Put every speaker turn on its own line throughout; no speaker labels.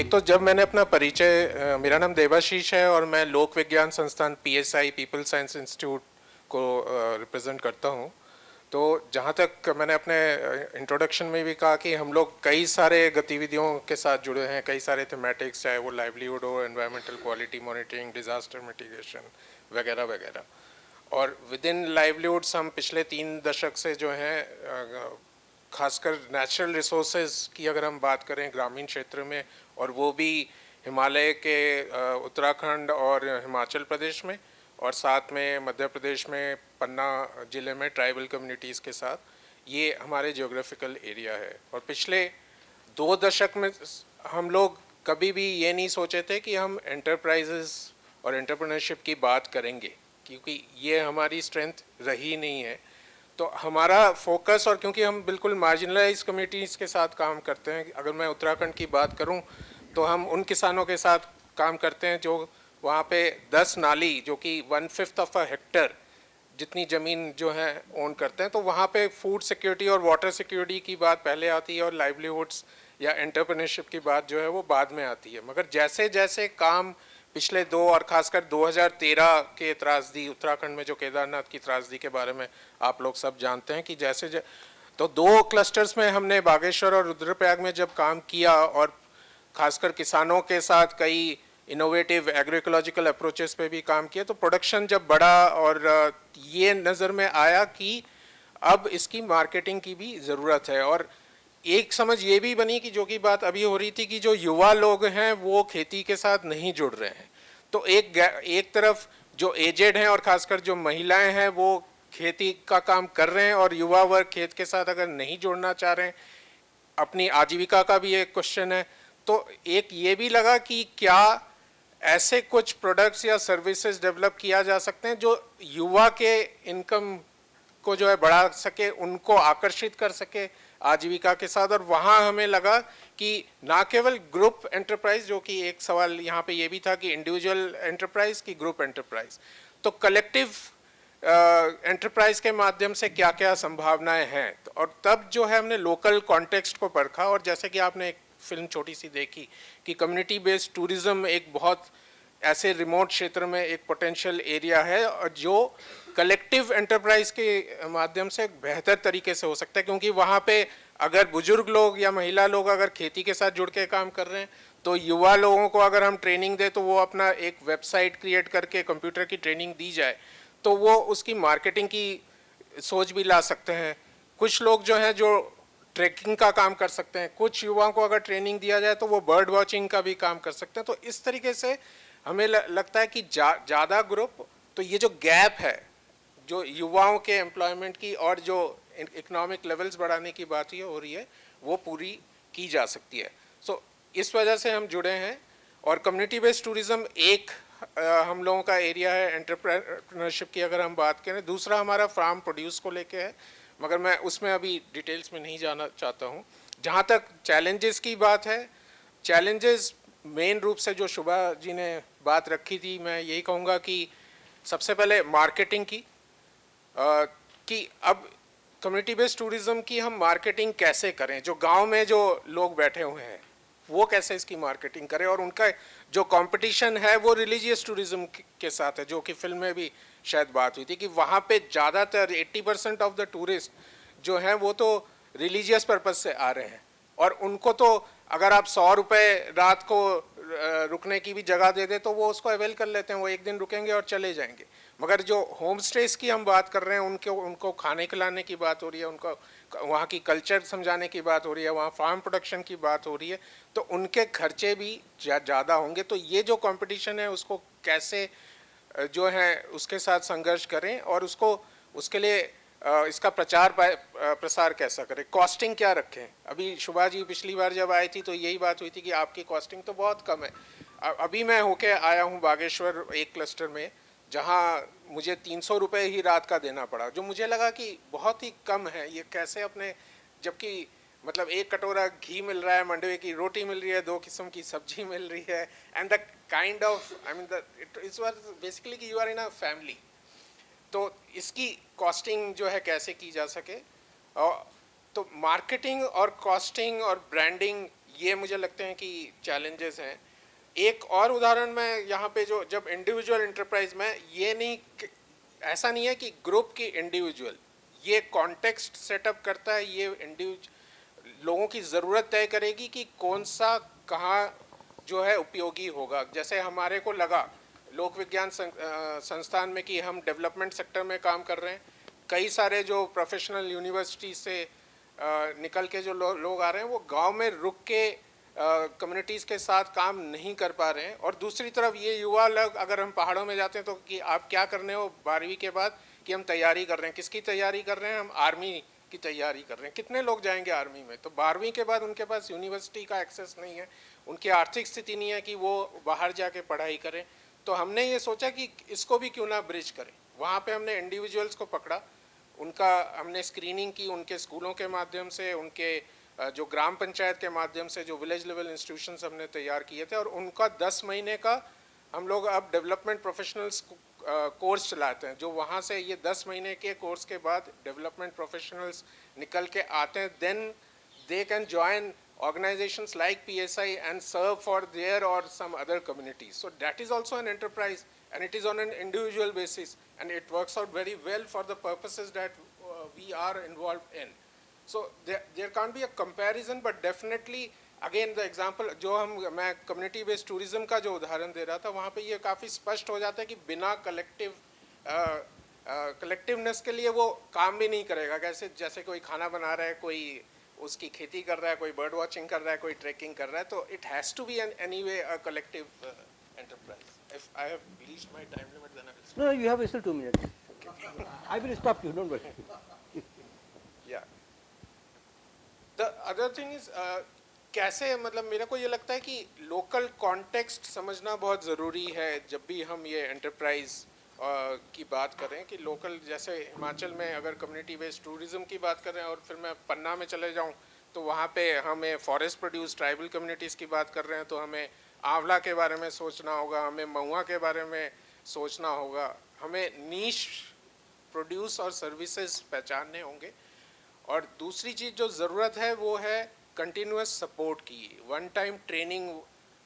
तो जब मैंने अपना परिचय, मेरा नाम देवाशीष है और मैं लोक विज्ञान संस्थान पीएसआई पीपल साइंस इंस्टीट्यूट को रिप्रेजेंट करता हूँ। तो जहाँ तक मैंने अपने इंट्रोडक्शन में भी कहा कि हम लोग कई सारे गतिविधियों के साथ जुड़े हैं, कई सारे थीमेटिक्स, चाहे वो लाइवलीहुड हो, environmental quality monitoring, disaster mitigation वगैरह वगैरह। और विद इन लाइवलीहुड्स हम पिछले 3 दशक से जो हैं खासकर नेचुरल रिसोर्सेज की अगर हम बात करें ग्रामीण क्षेत्र में, और वो भी हिमालय के उत्तराखंड और हिमाचल प्रदेश में, और साथ में मध्य प्रदेश में पन्ना ज़िले में ट्राइबल कम्युनिटीज़ के साथ, ये हमारे जियोग्राफिकल एरिया है। और पिछले 2 दशक में हम लोग कभी भी ये नहीं सोचे थे कि हम एंटरप्राइजेस और एंटरप्रेन्योरशिप की बात करेंगे, क्योंकि ये हमारी स्ट्रेंथ रही नहीं है। तो हमारा फोकस, और क्योंकि हम बिल्कुल मार्जिनलाइज कम्युनिटीज़ के साथ काम करते हैं, अगर मैं उत्तराखंड की बात करूं तो हम उन किसानों के साथ काम करते हैं जो वहाँ पे 10 नाली, जो कि 1/5 ऑफ अ हेक्टर जितनी ज़मीन जो है ओन करते हैं, तो वहाँ पे फूड सिक्योरिटी और वाटर सिक्योरिटी की बात पहले आती है और लाइवलीहुड्स या एंटरप्रेन्योरशिप की बात जो है वो बाद में आती है। मगर जैसे जैसे काम पिछले 2 और खासकर 2013 के त्रासदी, उत्तराखंड में जो केदारनाथ की त्रासदी के बारे में आप लोग सब जानते हैं कि तो 2 क्लस्टर्स में हमने बागेश्वर और रुद्रप्रयाग में जब काम किया और खासकर किसानों के साथ कई इनोवेटिव एग्रोइकोलॉजिकल अप्रोचेस पे भी काम किया, तो प्रोडक्शन जब बढ़ा और ये नज़र में आया कि अब इसकी मार्केटिंग की भी ज़रूरत है। और एक समझ ये भी बनी कि जो की बात अभी हो रही थी कि जो युवा लोग हैं वो खेती के साथ नहीं जुड़ रहे हैं। तो एक तरफ जो एजेड हैं और खासकर जो महिलाएं हैं वो खेती का काम कर रहे हैं, और युवा वर्ग खेत के साथ अगर नहीं जुड़ना चाह रहे हैं, अपनी आजीविका का भी एक क्वेश्चन है। तो एक ये भी लगा कि क्या ऐसे कुछ प्रोडक्ट्स या सर्विसेज डेवलप किया जा सकते हैं जो युवा के इनकम को जो है बढ़ा सके, उनको आकर्षित कर सके आजीविका के साथ। और वहाँ हमें लगा कि ना केवल ग्रुप एंटरप्राइज, जो कि एक सवाल यहाँ पे ये भी था कि इंडिविजुअल एंटरप्राइज की ग्रुप एंटरप्राइज, तो कलेक्टिव एंटरप्राइज के माध्यम से क्या क्या संभावनाएं हैं। और तब जो है हमने लोकल कॉन्टेक्स्ट को परखा, और जैसे कि आपने एक फिल्म छोटी सी देखी कि कम्युनिटी बेस्ड टूरिज्म एक बहुत ऐसे रिमोट क्षेत्र में एक पोटेंशियल एरिया है, और जो कलेक्टिव एंटरप्राइज के माध्यम से बेहतर तरीके से हो सकता है। क्योंकि वहाँ पे अगर बुजुर्ग लोग या महिला लोग अगर खेती के साथ जुड़ के काम कर रहे हैं, तो युवा लोगों को अगर हम ट्रेनिंग दें तो वो अपना एक वेबसाइट क्रिएट करके कंप्यूटर की ट्रेनिंग दी जाए तो वो उसकी मार्केटिंग की सोच भी ला सकते हैं। कुछ लोग जो हैं जो ट्रैकिंग का काम कर सकते हैं, कुछ युवाओं को अगर ट्रेनिंग दिया जाए तो वो बर्ड वॉचिंग का भी काम कर सकते हैं। तो इस तरीके से हमें लगता है कि ज़्यादा ग्रुप, तो ये जो गैप है जो युवाओं के एम्प्लॉयमेंट की और जो इकोनॉमिक लेवल्स बढ़ाने की बात ही हो रही है, वो पूरी की जा सकती है। सो इस वजह से हम जुड़े हैं। और कम्युनिटी बेस्ड टूरिज्म एक हम लोगों का एरिया है एंटरप्रेन्योरशिप की अगर हम बात करें। दूसरा हमारा फार्म प्रोड्यूस को लेके है, मगर मैं उसमें अभी डिटेल्स में नहीं जाना चाहता हूँ। जहाँ तक चैलेंजेस की बात है, चैलेंजेस मेन रूप से जो शुभा जी ने बात रखी थी, मैं यही कहूँगा कि सबसे पहले मार्केटिंग की, कि अब कम्युनिटी बेस्ड टूरिज्म की हम मार्केटिंग कैसे करें। जो गांव में जो लोग बैठे हुए हैं वो कैसे इसकी मार्केटिंग करें, और उनका जो कंपटीशन है वो रिलीजियस टूरिज्म के साथ है, जो कि फिल्म में भी शायद बात हुई थी कि वहाँ पे ज़्यादातर 80% ऑफ द टूरिस्ट जो हैं वो तो रिलीजियस पर्पज से आ रहे हैं, और उनको तो अगर आप 100 रुपये रात को रुकने की भी जगह दे दे तो वो उसको अवेल कर लेते हैं, वो एक दिन रुकेंगे और चले जाएंगे। मगर जो होम स्टेज की हम बात कर रहे हैं, उनको खाने खिलाने की बात हो रही है, उनको वहाँ की कल्चर समझाने की बात हो रही है, वहाँ फार्म प्रोडक्शन की बात हो रही है, तो उनके खर्चे भी ज़्यादा होंगे। तो ये जो कंपटीशन है उसको कैसे जो है उसके साथ संघर्ष करें, और उसके लिए इसका प्रचार प्रसार कैसा करें, कॉस्टिंग क्या रखें। अभी शुभा जी पिछली बार जब आई थी तो यही बात हुई थी कि आपकी कॉस्टिंग तो बहुत कम है। अभी मैं होके आया हूँ बागेश्वर एक क्लस्टर में, जहाँ मुझे 300 रुपये ही रात का देना पड़ा, जो मुझे लगा कि बहुत ही कम है। ये कैसे अपने, जबकि मतलब 1 कटोरा घी मिल रहा है, मंडवे की रोटी मिल रही है, 2 किस्म की सब्जी मिल रही है, and the kind of I mean it's basically कि you are in a family. तो इसकी कॉस्टिंग जो है कैसे की जा सके। और तो मार्केटिंग और कॉस्टिंग और ब्रांडिंग, ये मुझे लगते हैं कि चैलेंजेस हैं। एक और उदाहरण मैं यहाँ पे, जो जब इंडिविजुअल एंटरप्राइज में, ये नहीं, ऐसा नहीं है कि ग्रुप की इंडिविजुअल, ये कॉन्टेक्स्ट सेटअप करता है, ये इंडिविजुअल लोगों की ज़रूरत तय करेगी कि कौन सा कहाँ जो है उपयोगी होगा। जैसे हमारे को लगा लोक विज्ञान संस्थान में कि हम डेवलपमेंट सेक्टर में काम कर रहे हैं, कई सारे जो प्रोफेशनल यूनिवर्सिटी से निकल के जो लोग आ रहे हैं वो गांव में रुक के कम्युनिटीज़ के साथ काम नहीं कर पा रहे हैं। और दूसरी तरफ ये युवा लोग, अगर हम पहाड़ों में जाते हैं तो कि आप क्या करने हो 12वीं के बाद, कि हम तैयारी कर रहे हैं। किसकी तैयारी कर रहे हैं? हम आर्मी की तैयारी कर रहे हैं। कितने लोग जाएंगे आर्मी में? तो 12वीं के बाद उनके पास यूनिवर्सिटी का एक्सेस नहीं है, उनकी आर्थिक स्थिति नहीं है कि वो बाहर जाके पढ़ाई करें। तो हमने ये सोचा कि इसको भी क्यों ना ब्रिज करें। वहाँ पे हमने इंडिविजुअल्स को पकड़ा, उनका हमने स्क्रीनिंग की, उनके स्कूलों के माध्यम से, उनके जो ग्राम पंचायत के माध्यम से, जो विलेज लेवल इंस्टीट्यूशंस हमने तैयार किए थे, और उनका 10 महीने का हम लोग अब डेवलपमेंट प्रोफेशनल्स कोर्स चलाते हैं, जो वहाँ से ये 10 महीने के कोर्स के बाद डेवलपमेंट प्रोफेशनल्स निकल के आते हैं। Then they can join organizations like PSI and serve for their or some other communities. So that is also an enterprise, and it is on an individual basis, and it works out very well for the purposes that we are involved in. So there can't be a comparison, but definitely again the example जो मैं community based tourism का जो उदाहरण दे रहा था, वहाँ पे ये काफ़ी स्पष्ट हो जाता है कि बिना कलेक्टिवनेस के लिए वो काम भी नहीं करेगा। कैसे? जैसे कोई खाना बना रहा है, कोई उसकी खेती कर रहा है, कोई बर्ड वॉचिंग कर रहा है, कोई ट्रैकिंग कर रहा है, तो it has to be an anyway a collective enterprise. If I have reached my time limit, then I will.
No, you have still 2 minutes. I will stop you, don't worry.
या the other thing is, कैसे, मतलब मेरे को ये लगता है कि local context समझना बहुत ज़रूरी है जब भी हम ये एंटरप्राइज की बात करें। कि लोकल, जैसे हिमाचल में अगर कम्युनिटी बेस्ड टूरिज़्म की बात करें, और फिर मैं पन्ना में चले जाऊं तो वहाँ पे हमें फॉरेस्ट प्रोड्यूस ट्राइबल कम्युनिटीज़ की बात कर रहे हैं, तो हमें आंवला के बारे में सोचना होगा, हमें महुआ के बारे में सोचना होगा, हमें नीश प्रोड्यूस और सर्विसेज पहचानने होंगे। और दूसरी चीज़ जो ज़रूरत है वो है कंटिन्यूस सपोर्ट की, one time training.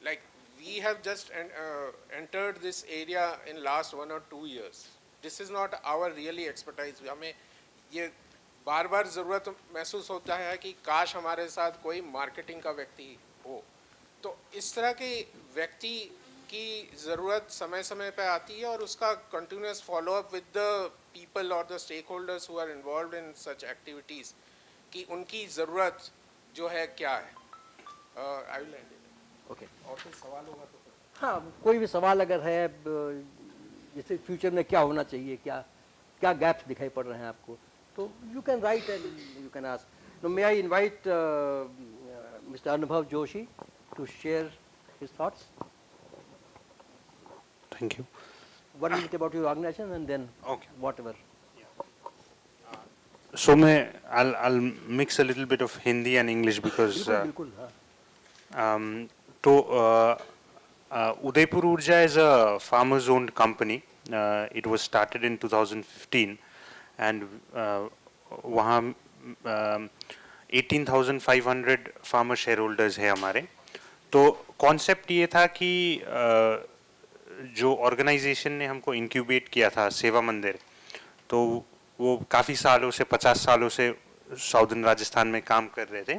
Like we have just entered this area in last 1 or 2 years. This is not our really expertise. हमें ये बार बार ज़रूरत महसूस होता है कि काश हमारे साथ कोई मार्केटिंग का व्यक्ति हो। तो इस तरह के व्यक्ति की ज़रूरत समय समय पे आती है, और उसका continuous follow up with the people और the stakeholders who are involve in such activities, कि उनकी ज़रूरत जो है क्या है। I will end.
Okay.
और कोई सवाल होगा तो?
हाँ, कोई भी सवाल अगर है, जैसे फ्यूचर में क्या होना चाहिए, क्या क्या गैप्स दिखाई पड़ रहे हैं आपको, तो you can write and you can ask. No, may I invite mister Anubhav Joshi to share his thoughts.
Thank you.
1 minute about your organization and then
Okay.
whatever.
So I'll mix a little bit of Hindi and English because
बिल्कुल, हाँ।
तो Udaipur Urja is a farmers owned company. It was started in 2015 and वहाँ 18,500 farmer shareholders है हमारे। तो concept ये था कि जो ऑर्गेनाइजेशन ने हमको इंक्यूबेट किया था, सेवा मंदिर, तो वो काफ़ी सालों से, 50 सालों से साउदर्न राजस्थान में काम कर रहे थे।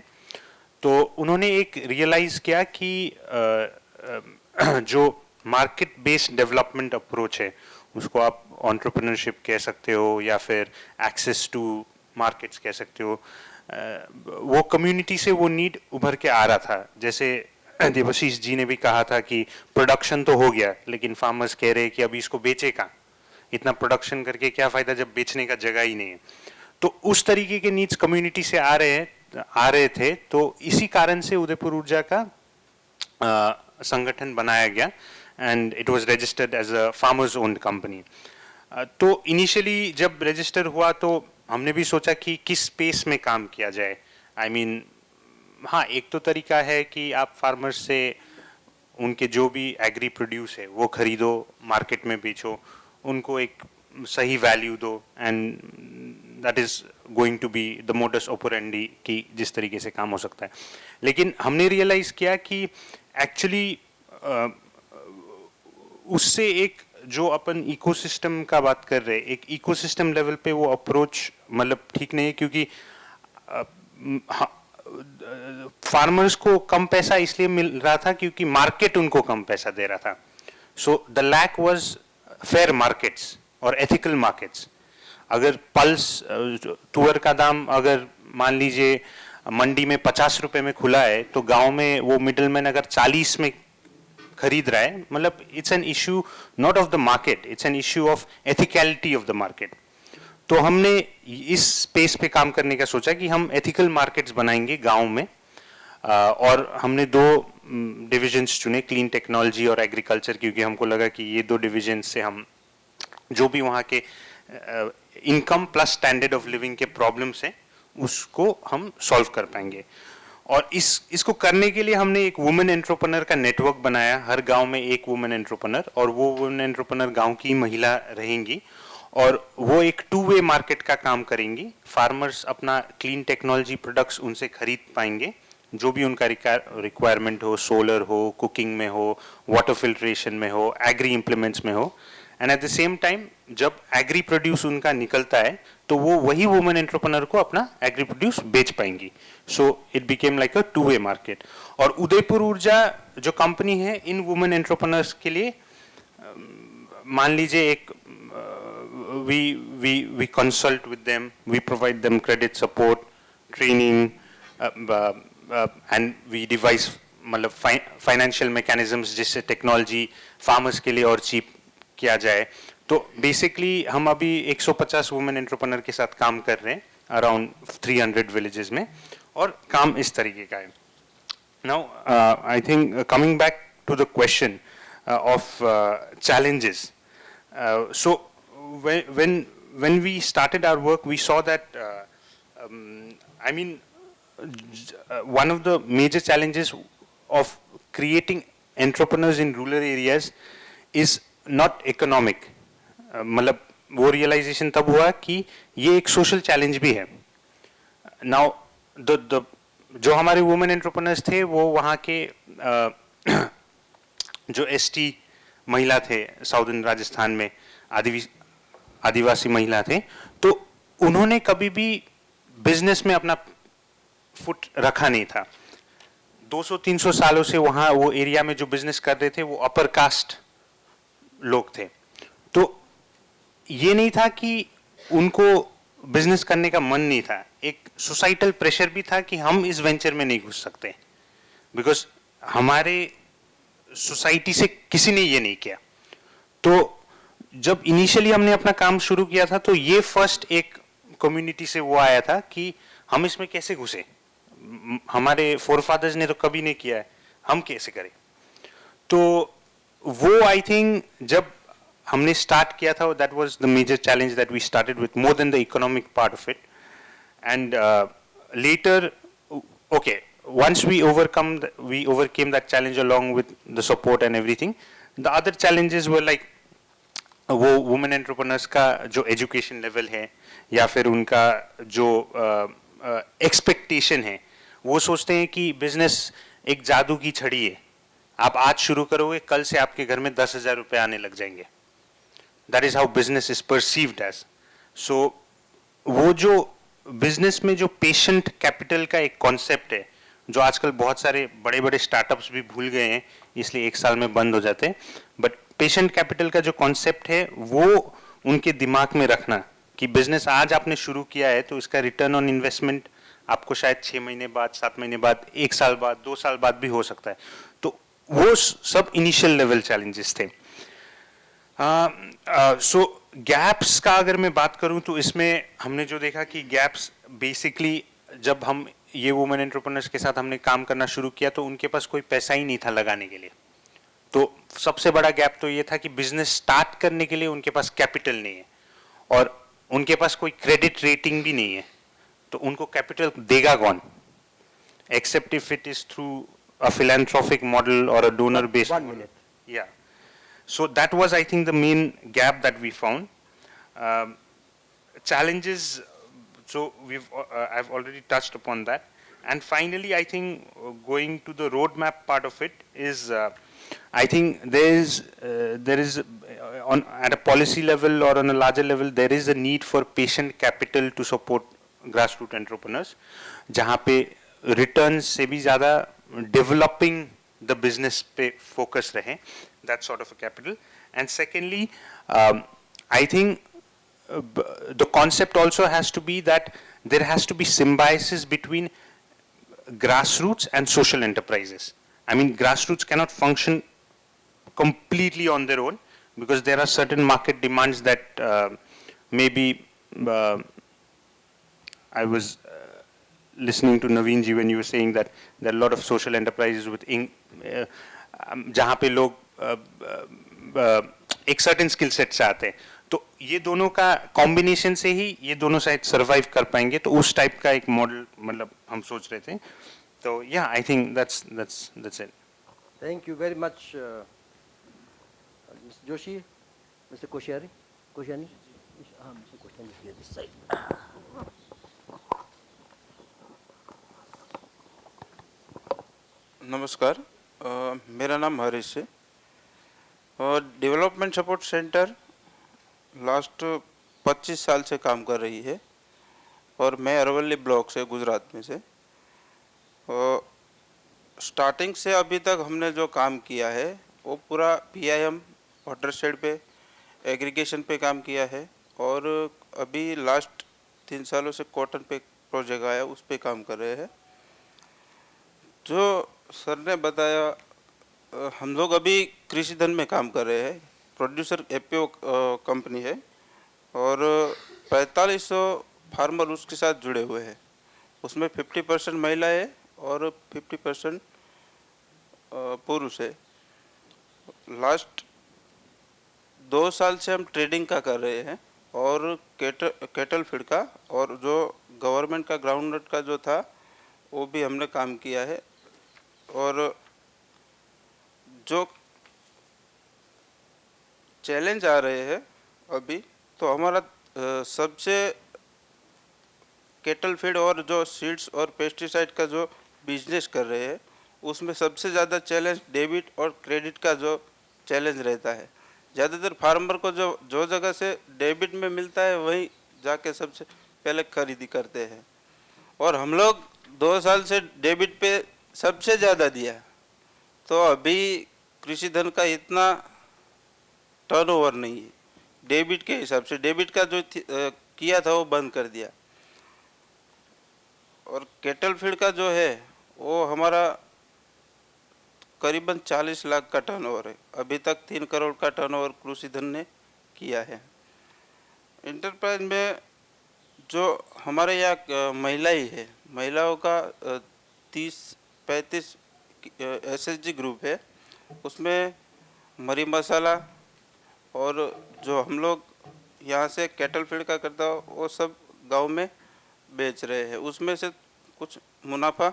तो उन्होंने एक रियलाइज़ किया कि जो मार्केट बेस्ड डेवलपमेंट अप्रोच है, उसको आप एंटरप्रेन्योरशिप कह सकते हो या फिर एक्सेस टू मार्केट्स कह सकते हो, वो कम्युनिटी से वो नीड उभर के आ रहा था। जैसे देवाशीष जी ने भी कहा था कि प्रोडक्शन तो हो गया, लेकिन फार्मर्स कह रहे हैं कि अभी इसको बेचे कहाँ, इतना प्रोडक्शन करके क्या फ़ायदा जब बेचने का जगह ही नहीं है। तो उस तरीके के नीड्स कम्युनिटी से आ रहे थे। तो इसी कारण से उदयपुर ऊर्जा का संगठन बनाया गया and it was registered as a farmers owned company. तो इनिशियली जब रजिस्टर हुआ तो हमने भी सोचा कि किस स्पेस में काम किया जाए। आई मीन हाँ, एक तो तरीका है कि आप फार्मर्स से उनके जो भी एग्री प्रोड्यूस है वो खरीदो, मार्केट में बेचो, उनको एक सही वैल्यू दो and that is going to be the modus operandi की जिस तरीके से काम हो सकता है. लेकिन हमने रियलाइज किया कि एक्चुअली उससे एक जो अपन इकोसिस्टम का बात कर रहे हैं, एक इकोसिस्टम लेवल पे वो अप्रोच मतलब ठीक नहीं है, क्योंकि फार्मर्स को कम पैसा इसलिए मिल रहा था क्योंकि मार्केट उनको कम पैसा दे रहा था. So the lack was fair markets और एथिकल मार्केट्स. अगर पल्स तुअर का दाम अगर मान लीजिए मंडी में 50 रुपए में खुला है, तो गांव में वो मिडलमैन अगर 40 में खरीद रहा है, मतलब it's an issue not of the market, it's an issue of ethicality of the market. तो हमने इस स्पेस पे काम करने का सोचा कि हम एथिकल मार्केट्स बनाएंगे गांव में. और हमने 2 डिविजन्स चुने, क्लीन टेक्नोलॉजी और एग्रीकल्चर, क्योंकि हमको लगा कि ये 2 डिविजन से हम जो भी वहाँ के income plus standard of living के प्रॉब्लम्स हैं उसको हम सॉल्व कर पाएंगे. और इसको करने के लिए हमने एक वुमेन एंटरप्रेन्योर का नेटवर्क बनाया. हर गांव में एक वुमेन एंटरप्रेन्योर, और वो वुमेन एंटरप्रेन्योर गांव की महिला रहेंगी और वो एक 2-वे मार्केट का काम करेंगी. फार्मर्स अपना क्लीन टेक्नोलॉजी प्रोडक्ट्स उनसे खरीद पाएंगे, जो भी उनका रिक्वायरमेंट हो, सोलर हो, कुकिंग में हो, वाटर फिल्ट्रेशन में हो, एग्री इम्प्लीमेंट्स में हो. And at the same time जब एग्री प्रोड्यूस उनका निकलता है तो वो वही वुमेन एंटरप्रेन्योर को अपना एग्री प्रोड्यूस बेच पाएंगी. So it became like a two way market. और उदयपुर ऊर्जा जो कंपनी है, इन वुमेन एंटरप्रेन्योर्स के लिए मान लीजिए एक we consult with them, we provide them credit support, training, and we devise मतलब फाइनेंशियल मैकेनिज्म्स जिससे टेक्नोलॉजी फार्मर्स के लिए और चीप किया जाए. तो बेसिकली हम अभी 150 वुमेन एंटरप्रेन्योर के साथ काम कर रहे हैं अराउंड 300 विलेजेस में, और काम इस तरीके का है. Now I think coming back to the question of challenges. So when we started our work, we saw that one of the major challenges of creating entrepreneurs in rural areas is not economic. मतलब वो realization तब हुआ कि ये एक social challenge भी है. Now जो हमारे women entrepreneurs थे वो वहाँ के जो ST महिला थे साउदर्न राजस्थान में, आदिवासी महिला थे, तो उन्होंने कभी भी बिजनेस में अपना फुट रखा नहीं था. 200-300 सालों से वहाँ वो एरिया में जो बिजनेस कर रहे थे वो अपर कास्ट लोग थे. तो ये नहीं था कि उनको बिजनेस करने का मन नहीं था, एक सोसाइटल प्रेशर भी था कि हम इस वेंचर में नहीं घुस सकते, बिकॉज हमारे सोसाइटी से किसी ने ये नहीं किया. तो जब इनिशियली हमने अपना काम शुरू किया था तो ये फर्स्ट एक कम्युनिटी से वो आया था कि हम इसमें कैसे घुसे, हमारे फोरफादर्स ने तो कभी नहीं किया है, हम कैसे करें. तो वो आई थिंक जब हमने स्टार्ट किया था, that was the major challenge that we started with, more than the economic part of it. And later okay, once we overcame that challenge along with the support and everything. The other challenges were like वो women entrepreneurs का जो education level है, या फिर उनका जो expectation है, वो सोचते हैं कि business एक जादू की छड़ी है, आप आज शुरू करोगे कल से आपके घर में 10,000 रुपए आने लग जाएंगे. That is how business is perceived as. So वो जो business में जो patient capital का एक concept है, जो आजकल बहुत सारे बड़े बड़े स्टार्टअप्स भी भूल गए हैं, इसलिए 1 साल में बंद हो जाते हैं. बट पेशेंट कैपिटल का जो कॉन्सेप्ट है वो उनके दिमाग में रखना कि बिजनेस आज आपने शुरू किया है तो इसका रिटर्न ऑन इन्वेस्टमेंट आपको शायद 6 महीने बाद, 7 महीने बाद, 1 साल बाद, 2 साल बाद भी हो सकता है. तो वो सब इनिशियल लेवल चैलेंजेस थे. सो गैप्स का अगर मैं बात करूं तो इसमें हमने जो देखा कि गैप्स बेसिकली जब हम ये वुमेन एंटरप्रेन्योर्स के साथ हमने काम करना शुरू किया तो उनके पास कोई पैसा ही नहीं था लगाने के लिए. तो सबसे बड़ा गैप तो ये था कि बिजनेस स्टार्ट करने के लिए उनके पास कैपिटल नहीं है और उनके पास कोई क्रेडिट रेटिंग भी नहीं है. तो उनको कैपिटल देगा कौन, except if it is through a philanthropic model और अ डोनर बेस्ड मॉडल. या so that was I think the main gap that we found. Challenges so I've already touched upon that. And finally, I think going to the roadmap part of it is, I think there is on at a policy level or on a larger level, there is a need for patient capital to support grassroots entrepreneurs, जहाँ पे returns से भी ज़्यादा developing the business पे focus रहे, that sort of a capital. And secondly, I think the concept also has to be that there has to be symbiosis between grassroots and social enterprises. I mean, grassroots cannot function completely on their own because there are certain market demands that maybe I was listening to Naveen ji when you were saying that there are a lot of social enterprises with जहाँ पे लोग एक certain skill set से आते हैं, तो ये दोनों का combination से ही ये दोनों शायद survive कर पाएंगे, तो उस type का एक model मतलब हम सोच रहे थे, तो yeah, I think that's it.
Thank you very much, Mr. Joshi, Mr. Koshiyani. Mr. Koshiyani is here this side.
नमस्कार, मेरा नाम हरीश है और डेवलपमेंट सपोर्ट सेंटर लास्ट 25 साल से काम कर रही है और मैं अरवली ब्लॉक से गुजरात में से और स्टार्टिंग से अभी तक हमने जो काम किया है वो पूरा PIM वाटरशेड पे एग्रीगेशन पे काम किया है और अभी लास्ट 3 सालों से कॉटन पे प्रोजेक्ट आया उस पे काम कर रहे हैं। जो सर ने बताया हम लोग अभी कृषि धन में काम कर रहे हैं, प्रोड्यूसर FPO कंपनी है और 4500 फार्मर उसके साथ जुड़े हुए हैं, उसमें 50% महिलाएं है और 50% पुरुष है। लास्ट 2 साल से हम ट्रेडिंग का कर रहे हैं और कैटल फीड का और जो गवर्नमेंट का ग्राउंडनट का जो था वो भी हमने काम किया है और जो चैलेंज आ रहे हैं अभी तो हमारा सबसे कैटल फीड और जो सीड्स और पेस्टिसाइड का जो बिजनेस कर रहे हैं उसमें सबसे ज़्यादा चैलेंज डेबिट और क्रेडिट का जो चैलेंज रहता है। ज़्यादातर फार्मर को जो जगह से डेबिट में मिलता है वहीं जाके सबसे पहले खरीदी करते हैं और हम लोग 2 साल से डेबिट पे सबसे ज़्यादा दिया, तो अभी कृषि धन का इतना टर्नओवर नहीं है डेबिट के हिसाब से। डेबिट का जो किया था वो बंद कर दिया और कैटल फीड का जो है वो हमारा करीबन 40 लाख का टर्नओवर है। अभी तक 3 करोड़ का टर्नओवर कृषि धन ने किया है। इंटरप्राइज में जो हमारे यहाँ महिलाएं है, महिलाओं का 30-35 SHG ग्रुप है, उसमें मरी मसाला और जो हम लोग यहाँ से कैटल फीड का करता हो वो सब गांव में बेच रहे हैं, उसमें से कुछ मुनाफा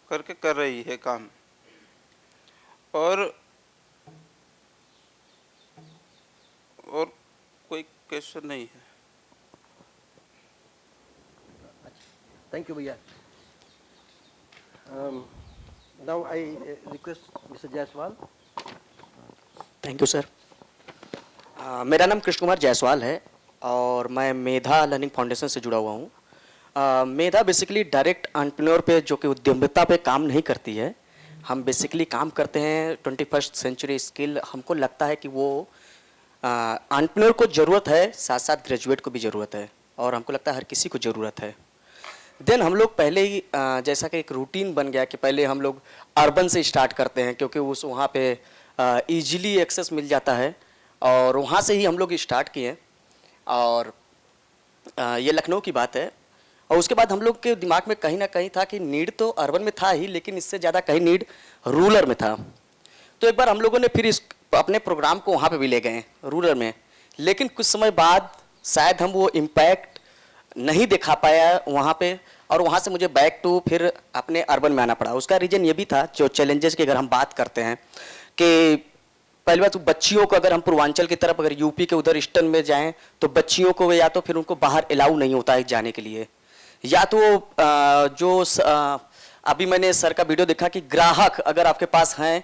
करके कर रही है काम। और कोई क्वेश्चन नहीं है।
Thank you, भैया. Now I request Mr. Jaiswal.
Thank you sir. मेरा नाम कृष्ण कुमार जायसवाल है और मैं मेधा लर्निंग फाउंडेशन से जुड़ा हुआ हूँ। मेधा बेसिकली डायरेक्ट एंटरप्रेन्योर पे जो कि उद्यमिता पे काम नहीं करती है, हम बेसिकली काम करते हैं 21st सेंचुरी स्किल। हमको लगता है कि वो एंटरप्रेन्योर को ज़रूरत है, साथ साथ ग्रेजुएट को भी ज़रूरत है और हमको लगता है हर किसी को ज़रूरत है। देन हम लोग पहले ही जैसा कि एक रूटीन बन गया कि पहले हम लोग अर्बन से स्टार्ट करते हैं क्योंकि उस वहाँ पे ईजिली एक्सेस मिल जाता है और वहाँ से ही हम लोग स्टार्ट किए और ये लखनऊ की बात है। और उसके बाद हम लोग के दिमाग में कहीं ना कहीं था कि नीड तो अर्बन में था ही, लेकिन इससे ज़्यादा कहीं नीड रूरल में था। तो एक बार हम लोगों ने फिर इस अपने प्रोग्राम को वहाँ पे भी ले गए रूरल में, लेकिन कुछ समय बाद शायद हम वो इम्पैक्ट नहीं दिखा पाया वहाँ पे और वहाँ से मुझे बैक टू फिर अपने अर्बन में आना पड़ा। उसका रीज़न ये भी था, जो चैलेंजेस की अगर हम बात करते हैं कि पहली बात तो बच्चियों को अगर हम पूर्वांचल की तरफ अगर यूपी के उधर ईस्टर्न में जाएं तो बच्चियों को या तो फिर उनको बाहर अलाउ नहीं होता है जाने के लिए, या तो अभी मैंने सर का वीडियो देखा कि ग्राहक अगर आपके पास हैं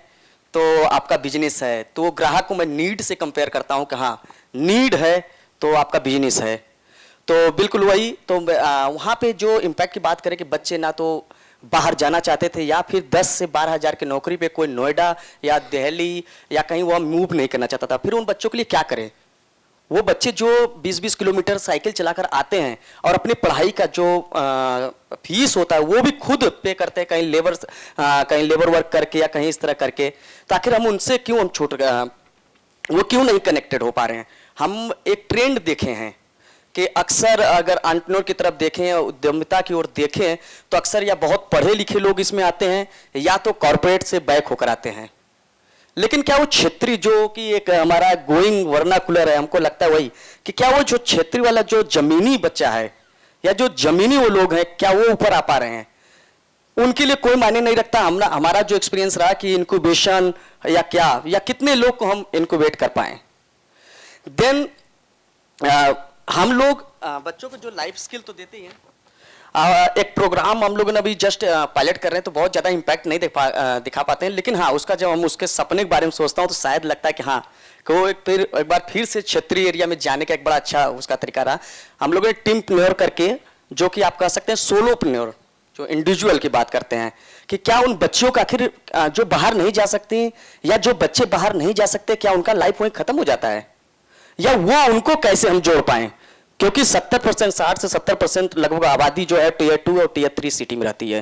तो आपका बिजनेस है, तो ग्राहक को मैं नीड से कंपेयर करता हूं कि हाँ नीड है तो आपका बिजनेस है। तो बिल्कुल वही तो वहाँ पे जो इम्पैक्ट की बात करें कि बच्चे ना तो बाहर जाना चाहते थे या फिर 10 से 12 हज़ार की नौकरी पे कोई नोएडा या दिल्ली या कहीं वो मूव नहीं करना चाहता था, फिर उन बच्चों के लिए क्या करें? वो बच्चे जो 20-20 किलोमीटर साइकिल चलाकर आते हैं और अपनी पढ़ाई का जो फीस होता है वो भी खुद पे करते हैं, कहीं लेबर वर्क करके या कहीं इस तरह करके, तो आखिर हम उनसे क्यों वो क्यों नहीं कनेक्टेड हो पा रहे हैं? हम एक ट्रेंड देखे हैं कि अक्सर अगर एंटरप्रेन्योर की तरफ देखें, उद्यमिता की ओर देखें, तो अक्सर या बहुत पढ़े लिखे लोग इसमें आते हैं या तो कॉर्पोरेट से बैक होकर आते हैं। लेकिन क्या वो क्षेत्रीय जो कि एक हमारा गोइंग वर्नाकुलर है, हमको लगता है वही कि क्या वो जो क्षेत्रीय वाला जो जमीनी बच्चा है या जो जमीनी वो लोग हैं क्या वो ऊपर आ पा रहे हैं? उनके लिए कोई मायने नहीं रखता। हमारा जो एक्सपीरियंस रहा कि इनक्यूबेशन या क्या या कितने लोग को हम इनक्यूबेट कर पाए। देन हम लोग बच्चों को जो लाइफ स्किल तो देते ही हैं। एक प्रोग्राम हम लोगों ने अभी जस्ट पायलट कर रहे हैं तो बहुत ज़्यादा इम्पैक्ट नहीं दिखा पाते हैं, लेकिन हाँ उसका जब हम उसके सपने के बारे में सोचता हूँ तो शायद लगता है कि हाँ कि वो एक बार फिर से क्षेत्रीय एरिया में जाने का एक बड़ा अच्छा उसका तरीका रहा। हम लोगों ने टीमप्रेन्योर करके, जो कि आप कह सकते हैं सोलोप्रेन्योर, जो इंडिविजुअल की बात करते हैं कि क्या उन बच्चियों का आखिर जो बाहर नहीं जा सकती या जो बच्चे बाहर नहीं जा सकते क्या उनका लाइफ वहीं खत्म हो जाता है, या वो उनको कैसे हम जोड़ पाएं? क्योंकि 70% 60 से 70% लगभग आबादी जो है टियर 2 और टियर 3 सिटी में रहती है।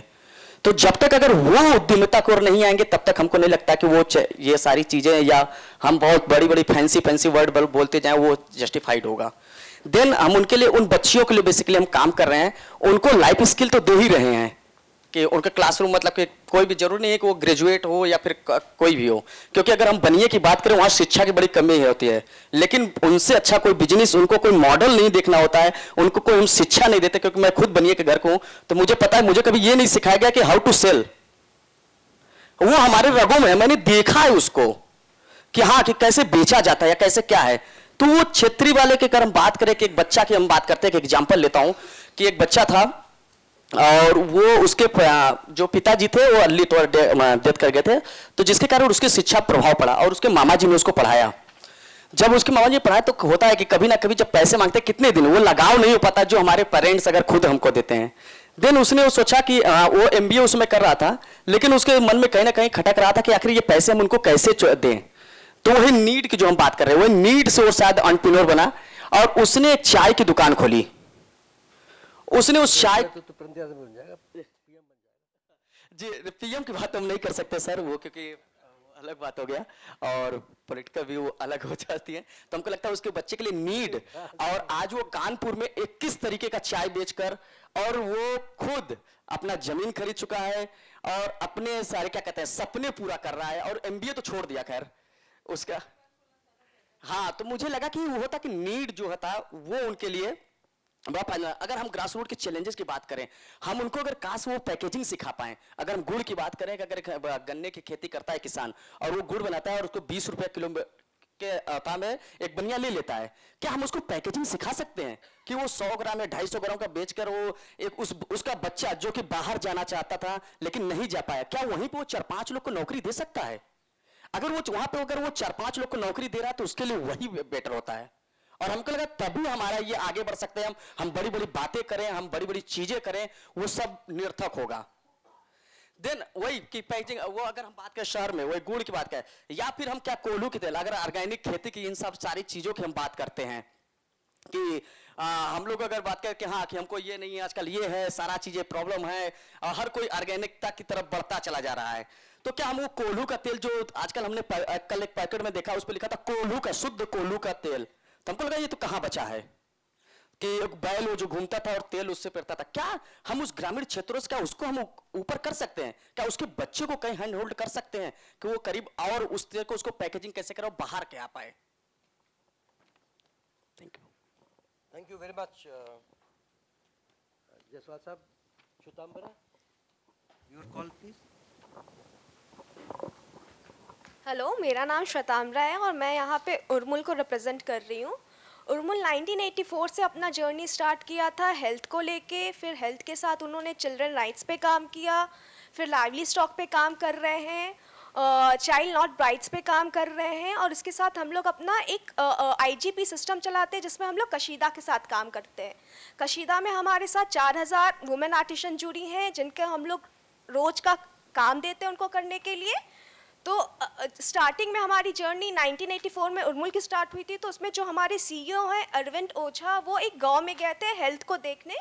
तो जब तक अगर वो उद्यमिता की ओर नहीं आएंगे तब तक हमको नहीं लगता कि वो ये सारी चीजें या हम बहुत बड़ी बड़ी फैंसी वर्ड बोलते जाएं वो जस्टिफाइड होगा। देन हम उनके लिए, उन बच्चियों के लिए बेसिकली हम काम कर रहे हैं, उनको लाइफ स्किल तो दे ही रहे हैं कि उनका क्लासरूम मतलब कि कोई भी जरूरी नहीं है कि वो ग्रेजुएट हो या फिर कोई भी हो, क्योंकि अगर हम बनिए की बात करें वहाँ शिक्षा की बड़ी कमी होती है, लेकिन उनसे अच्छा कोई बिजनेस, उनको कोई मॉडल नहीं देखना होता है, उनको कोई हम शिक्षा नहीं देते। क्योंकि मैं खुद बनिए के घर को हूँ तो मुझे पता है, मुझे कभी ये नहीं सिखाया गया कि हाउ टू सेल, वो हमारे रगों में है, मैंने देखा है उसको कि हाँ कि कैसे बेचा जाता है या कैसे क्या है। तो वो क्षेत्रीय वाले की अगर हम बात करें कि एक बच्चा की हम बात करते हैं, कि एग्जाम्पल लेता हूं कि एक बच्चा था और वो उसके जो पिताजी थे वो अर्ली तौर डेथ कर गए थे, तो जिसके कारण उसकी शिक्षा प्रभाव पड़ा और उसके मामा जी ने उसको पढ़ाया। जब उसके मामा जी पढ़ाया तो होता है कि कभी ना कभी जब पैसे मांगते हैं कितने दिन वो लगाव नहीं हो पाता जो हमारे पेरेंट्स अगर खुद हमको देते हैं। देन उसने वो सोचा कि वो MBA उसमें कर रहा था, लेकिन उसके मन में कहीं ना कहीं खटक रहा था कि आखिर ये पैसे हम उनको कैसे दें। तो वही नीड की जो हम बात कर रहे हैं, वही नीड से वो शायद एंटरप्रेन्योर बना और उसने एक चाय की दुकान खोली। उसने उस चाय जी PM की बात हम नहीं कर सकते सर, वो क्योंकि अलग बात हो गया और पॉलिटिकल व्यू अलग हो जाती है। तो हमको लगता है उसके बच्चे के लिए नीड, और आज वो कानपुर में 21 तरीके का चाय बेचकर और वो खुद अपना जमीन खरीद चुका है और अपने सारे क्या कहते हैं सपने पूरा कर रहा है, और MBA तो छोड़ दिया खैर उसका। हाँ, तो मुझे लगा कि वो होता कि नीड जो होता वो उनके लिए बड़ा फायदा। अगर हम ग्रास रूट के चैलेंजेस की बात करें, हम उनको अगर काश वो पैकेजिंग सिखा पाएं। अगर हम गुड़ की बात करें, अगर गन्ने की खेती करता है किसान और वो गुड़ बनाता है और उसको 20 रुपए किलो के दाम में एक बनिया ले लेता है, क्या हम उसको पैकेजिंग सिखा सकते हैं कि वो 100 ग्राम या 250 ग्राम का बेचकर वो एक उसका बच्चा जो कि बाहर जाना चाहता था लेकिन नहीं जा पाया, क्या वहीं पर वो 4-5 लोग को नौकरी दे सकता है? अगर वो वहां पे अगर वो 4-5 लोग को नौकरी दे रहा है तो उसके लिए वही बेटर होता है। और हमको लगा तभी हमारा ये आगे बढ़ सकते हैं। हम बड़ी बड़ी बातें करें, हम बड़ी बड़ी चीजें करें, वो सब निरर्थक होगा। देन वही कि पैकेजिंग, वो अगर हम बात करें शहर में वही गुड़ की बात करें, या फिर हम क्या कोल्हू की तेल, अगर ऑर्गेनिक खेती की, इन सब सारी चीजों की हम बात करते हैं कि हम लोग अगर बात करें कि हाँ कि हमको ये नहीं है, आजकल ये है, सारा चीजें प्रॉब्लम है, हर कोई ऑर्गेनिकता की तरफ बढ़ता चला जा रहा है, तो क्या हम वो कोल्हू का तेल जो आजकल हमने कल एक पैकेट में देखा, उस पर लिखा था कोल्हू का, शुद्ध कोल्हू का तेल, तो हमको लगा ये तो कहां बचा है कि एक बैल वो जो घूमता था और तेल उससे पेरता था। क्या हम उस ग्रामीण क्षेत्रों से क्या उसको हम ऊपर कर सकते हैं? क्या उसके बच्चे को कहीं हैंड होल्ड कर सकते हैं कि वो करीब और उस तेल को उसको पैकेजिंग कैसे करो बाहर के आ पाए?
Thank you very much Jaiswal साहब। श्वेतांबरा, योर कॉल प्लीज।
हेलो, मेरा नाम श्वेताम्बरा है और मैं यहाँ पे उर्मुल को रिप्रेजेंट कर रही हूँ। उर्मुल 1984 से अपना जर्नी स्टार्ट किया था हेल्थ को लेके, फिर हेल्थ के साथ उन्होंने चिल्ड्रन राइट्स पे काम किया, फिर लाइवली स्टॉक पे काम कर रहे हैं, चाइल्ड नॉट ब्राइट्स पे काम कर रहे हैं, और इसके साथ हम लोग अपना एक IGP सिस्टम चलाते हैं जिसमें हम लोग कशीदा के साथ काम करते हैं। कशीदा में हमारे साथ 4000 वुमेन आर्टिशन जुड़ी हैं जिनके हम लोग रोज़ का काम देते हैं उनको करने के लिए। तो स्टार्टिंग में हमारी जर्नी 1984 में उर्मुल की स्टार्ट हुई थी। तो उसमें जो हमारे CEO हैं अरविंद ओझा, वो एक गांव में गए थे हेल्थ को देखने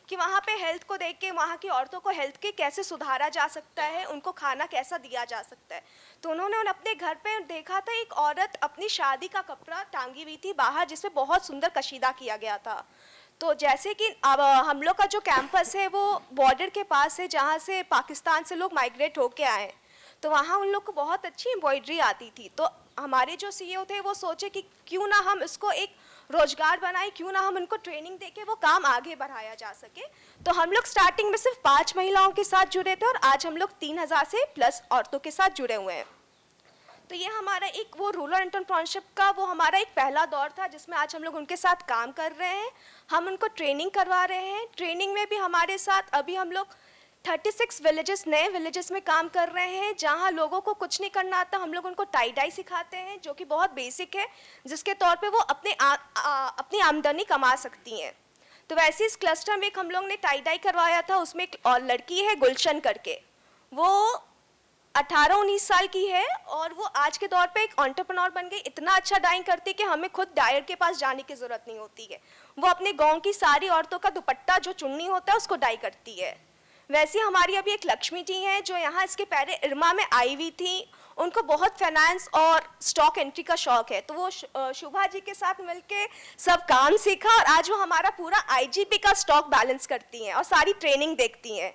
कि वहाँ पे हेल्थ को देख के वहाँ की औरतों को हेल्थ के कैसे सुधारा जा सकता है, उनको खाना कैसा दिया जा सकता है। तो उन्होंने अपने घर पे देखा था एक औरत अपनी शादी का कपड़ा टांगी हुई थी बाहर जिसमें बहुत सुंदर कशीदा किया गया था। तो जैसे कि अब हम लोग का जो कैंपस है वो बॉर्डर के पास है जहाँ से पाकिस्तान से लोग माइग्रेट होके आए, तो वहाँ उन लोग को बहुत अच्छी एम्ब्रॉयडरी आती थी। तो हमारे जो CEO थे वो सोचे कि क्यों ना हम इसको एक रोजगार बनाए, क्यों ना हम उनको ट्रेनिंग देके वो काम आगे बढ़ाया जा सके। तो हम लोग स्टार्टिंग में सिर्फ 5 महिलाओं के साथ जुड़े थे और आज हम लोग 3000 से प्लस औरतों के साथ जुड़े हुए हैं। तो ये हमारा एक वो रूरल एंटरप्रेन्योरशिप का वो हमारा एक पहला दौर था जिसमें आज हम लोग उनके साथ काम कर रहे हैं, हम उनको ट्रेनिंग करवा रहे हैं। ट्रेनिंग में भी हमारे साथ अभी हम लोग 36 विलेजेस नए विलेजेस में काम कर रहे हैं जहां लोगों को कुछ नहीं करना आता। हम लोग उनको टाई डाई सिखाते हैं जो कि बहुत बेसिक है, जिसके तौर पे वो अपनी आमदनी कमा सकती हैं। तो वैसे इस क्लस्टर में एक हम लोग ने टाई डाई करवाया था, उसमें एक और लड़की है गुलशन करके, वो 18-19 साल की है और वो आज के दौर पे एक एंटरप्रेन्योर बन गई। इतना अच्छा डाइंग करती है कि हमें खुद डायर के पास जाने की ज़रूरत नहीं होती है। वो अपने गांव की सारी औरतों का दुपट्टा जो चुन्नी होता है उसको डाई करती है। वैसे हमारी अभी एक लक्ष्मी जी हैं जो यहाँ इसके पहले इरमा में आई हुई थी, उनको बहुत फाइनेंस और स्टॉक एंट्री का शौक है, तो वो शुभा जी के साथ मिलके सब काम सीखा और आज वो हमारा पूरा IGP का स्टॉक बैलेंस करती हैं और सारी ट्रेनिंग देखती हैं।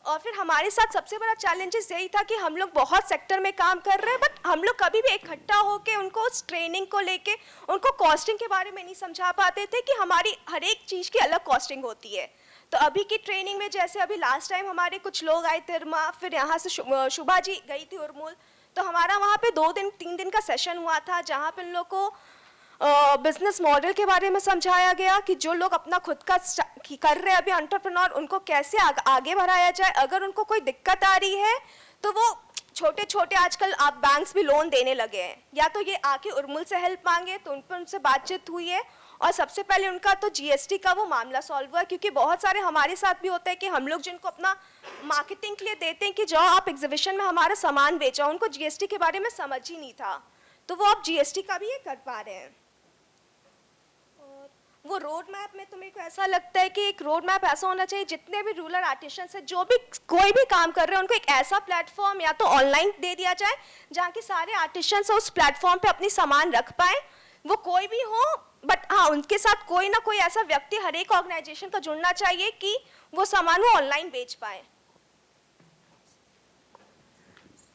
और फिर हमारे साथ सबसे बड़ा चैलेंजेस यही था कि हम लोग बहुत सेक्टर में काम कर रहे हैं बट हम लोग कभी भी इकट्ठा होकर उनको उस ट्रेनिंग को लेके उनको कॉस्टिंग के बारे में नहीं समझा पाते थे कि हमारी हर एक चीज़ की अलग कॉस्टिंग होती है। तो अभी की ट्रेनिंग में जैसे अभी लास्ट टाइम हमारे कुछ लोग आए थे इरमा, फिर यहाँ से शुभा जी गई थी उर्मुल, तो हमारा वहाँ पे 2-3 दिन का सेशन हुआ था जहाँ पे उन लोग को बिजनेस मॉडल के बारे में समझाया गया कि जो लोग अपना खुद का कर रहे हैं अभी एंटरप्रेन्योर, उनको कैसे आगे बढ़ाया जाए। अगर उनको कोई दिक्कत आ रही है तो वो छोटे छोटे आजकल आप बैंक्स भी लोन देने लगे हैं, या तो ये आके उर्मुल से हेल्प मांगे, तो उन पर उनसे बातचीत हुई है और सबसे पहले उनका तो GST का वो मामला सॉल्व हुआ, क्योंकि बहुत सारे हमारे साथ भी होता है कि हम लोग जिनको अपना मार्केटिंग के लिए देते हैं कि जाओ आप एग्जीबिशन में हमारा सामान बेचो, उनको GST के बारे में समझ ही नहीं था, तो वो अब GST का भी ये कर पा रहे हैं। वो रोड मैप में तुम्हें को ऐसा लगता है कि एक रोड मैप ऐसा होना चाहिए जितने भी रूरल आर्टिशंस हैं जो भी कोई भी काम कर रहे हैं उनको एक ऐसा प्लेटफॉर्म या तो ऑनलाइन दे दिया जाए जहाँ के सारे आर्टिशंस उस प्लेटफॉर्म पे अपनी सामान रख पाए, वो कोई भी हो, बट हाँ उनके साथ कोई ना कोई ऐसा व्यक्ति हर एक ऑर्गेनाइजेशन का जुड़ना चाहिए कि वो सामान वो ऑनलाइन बेच पाए।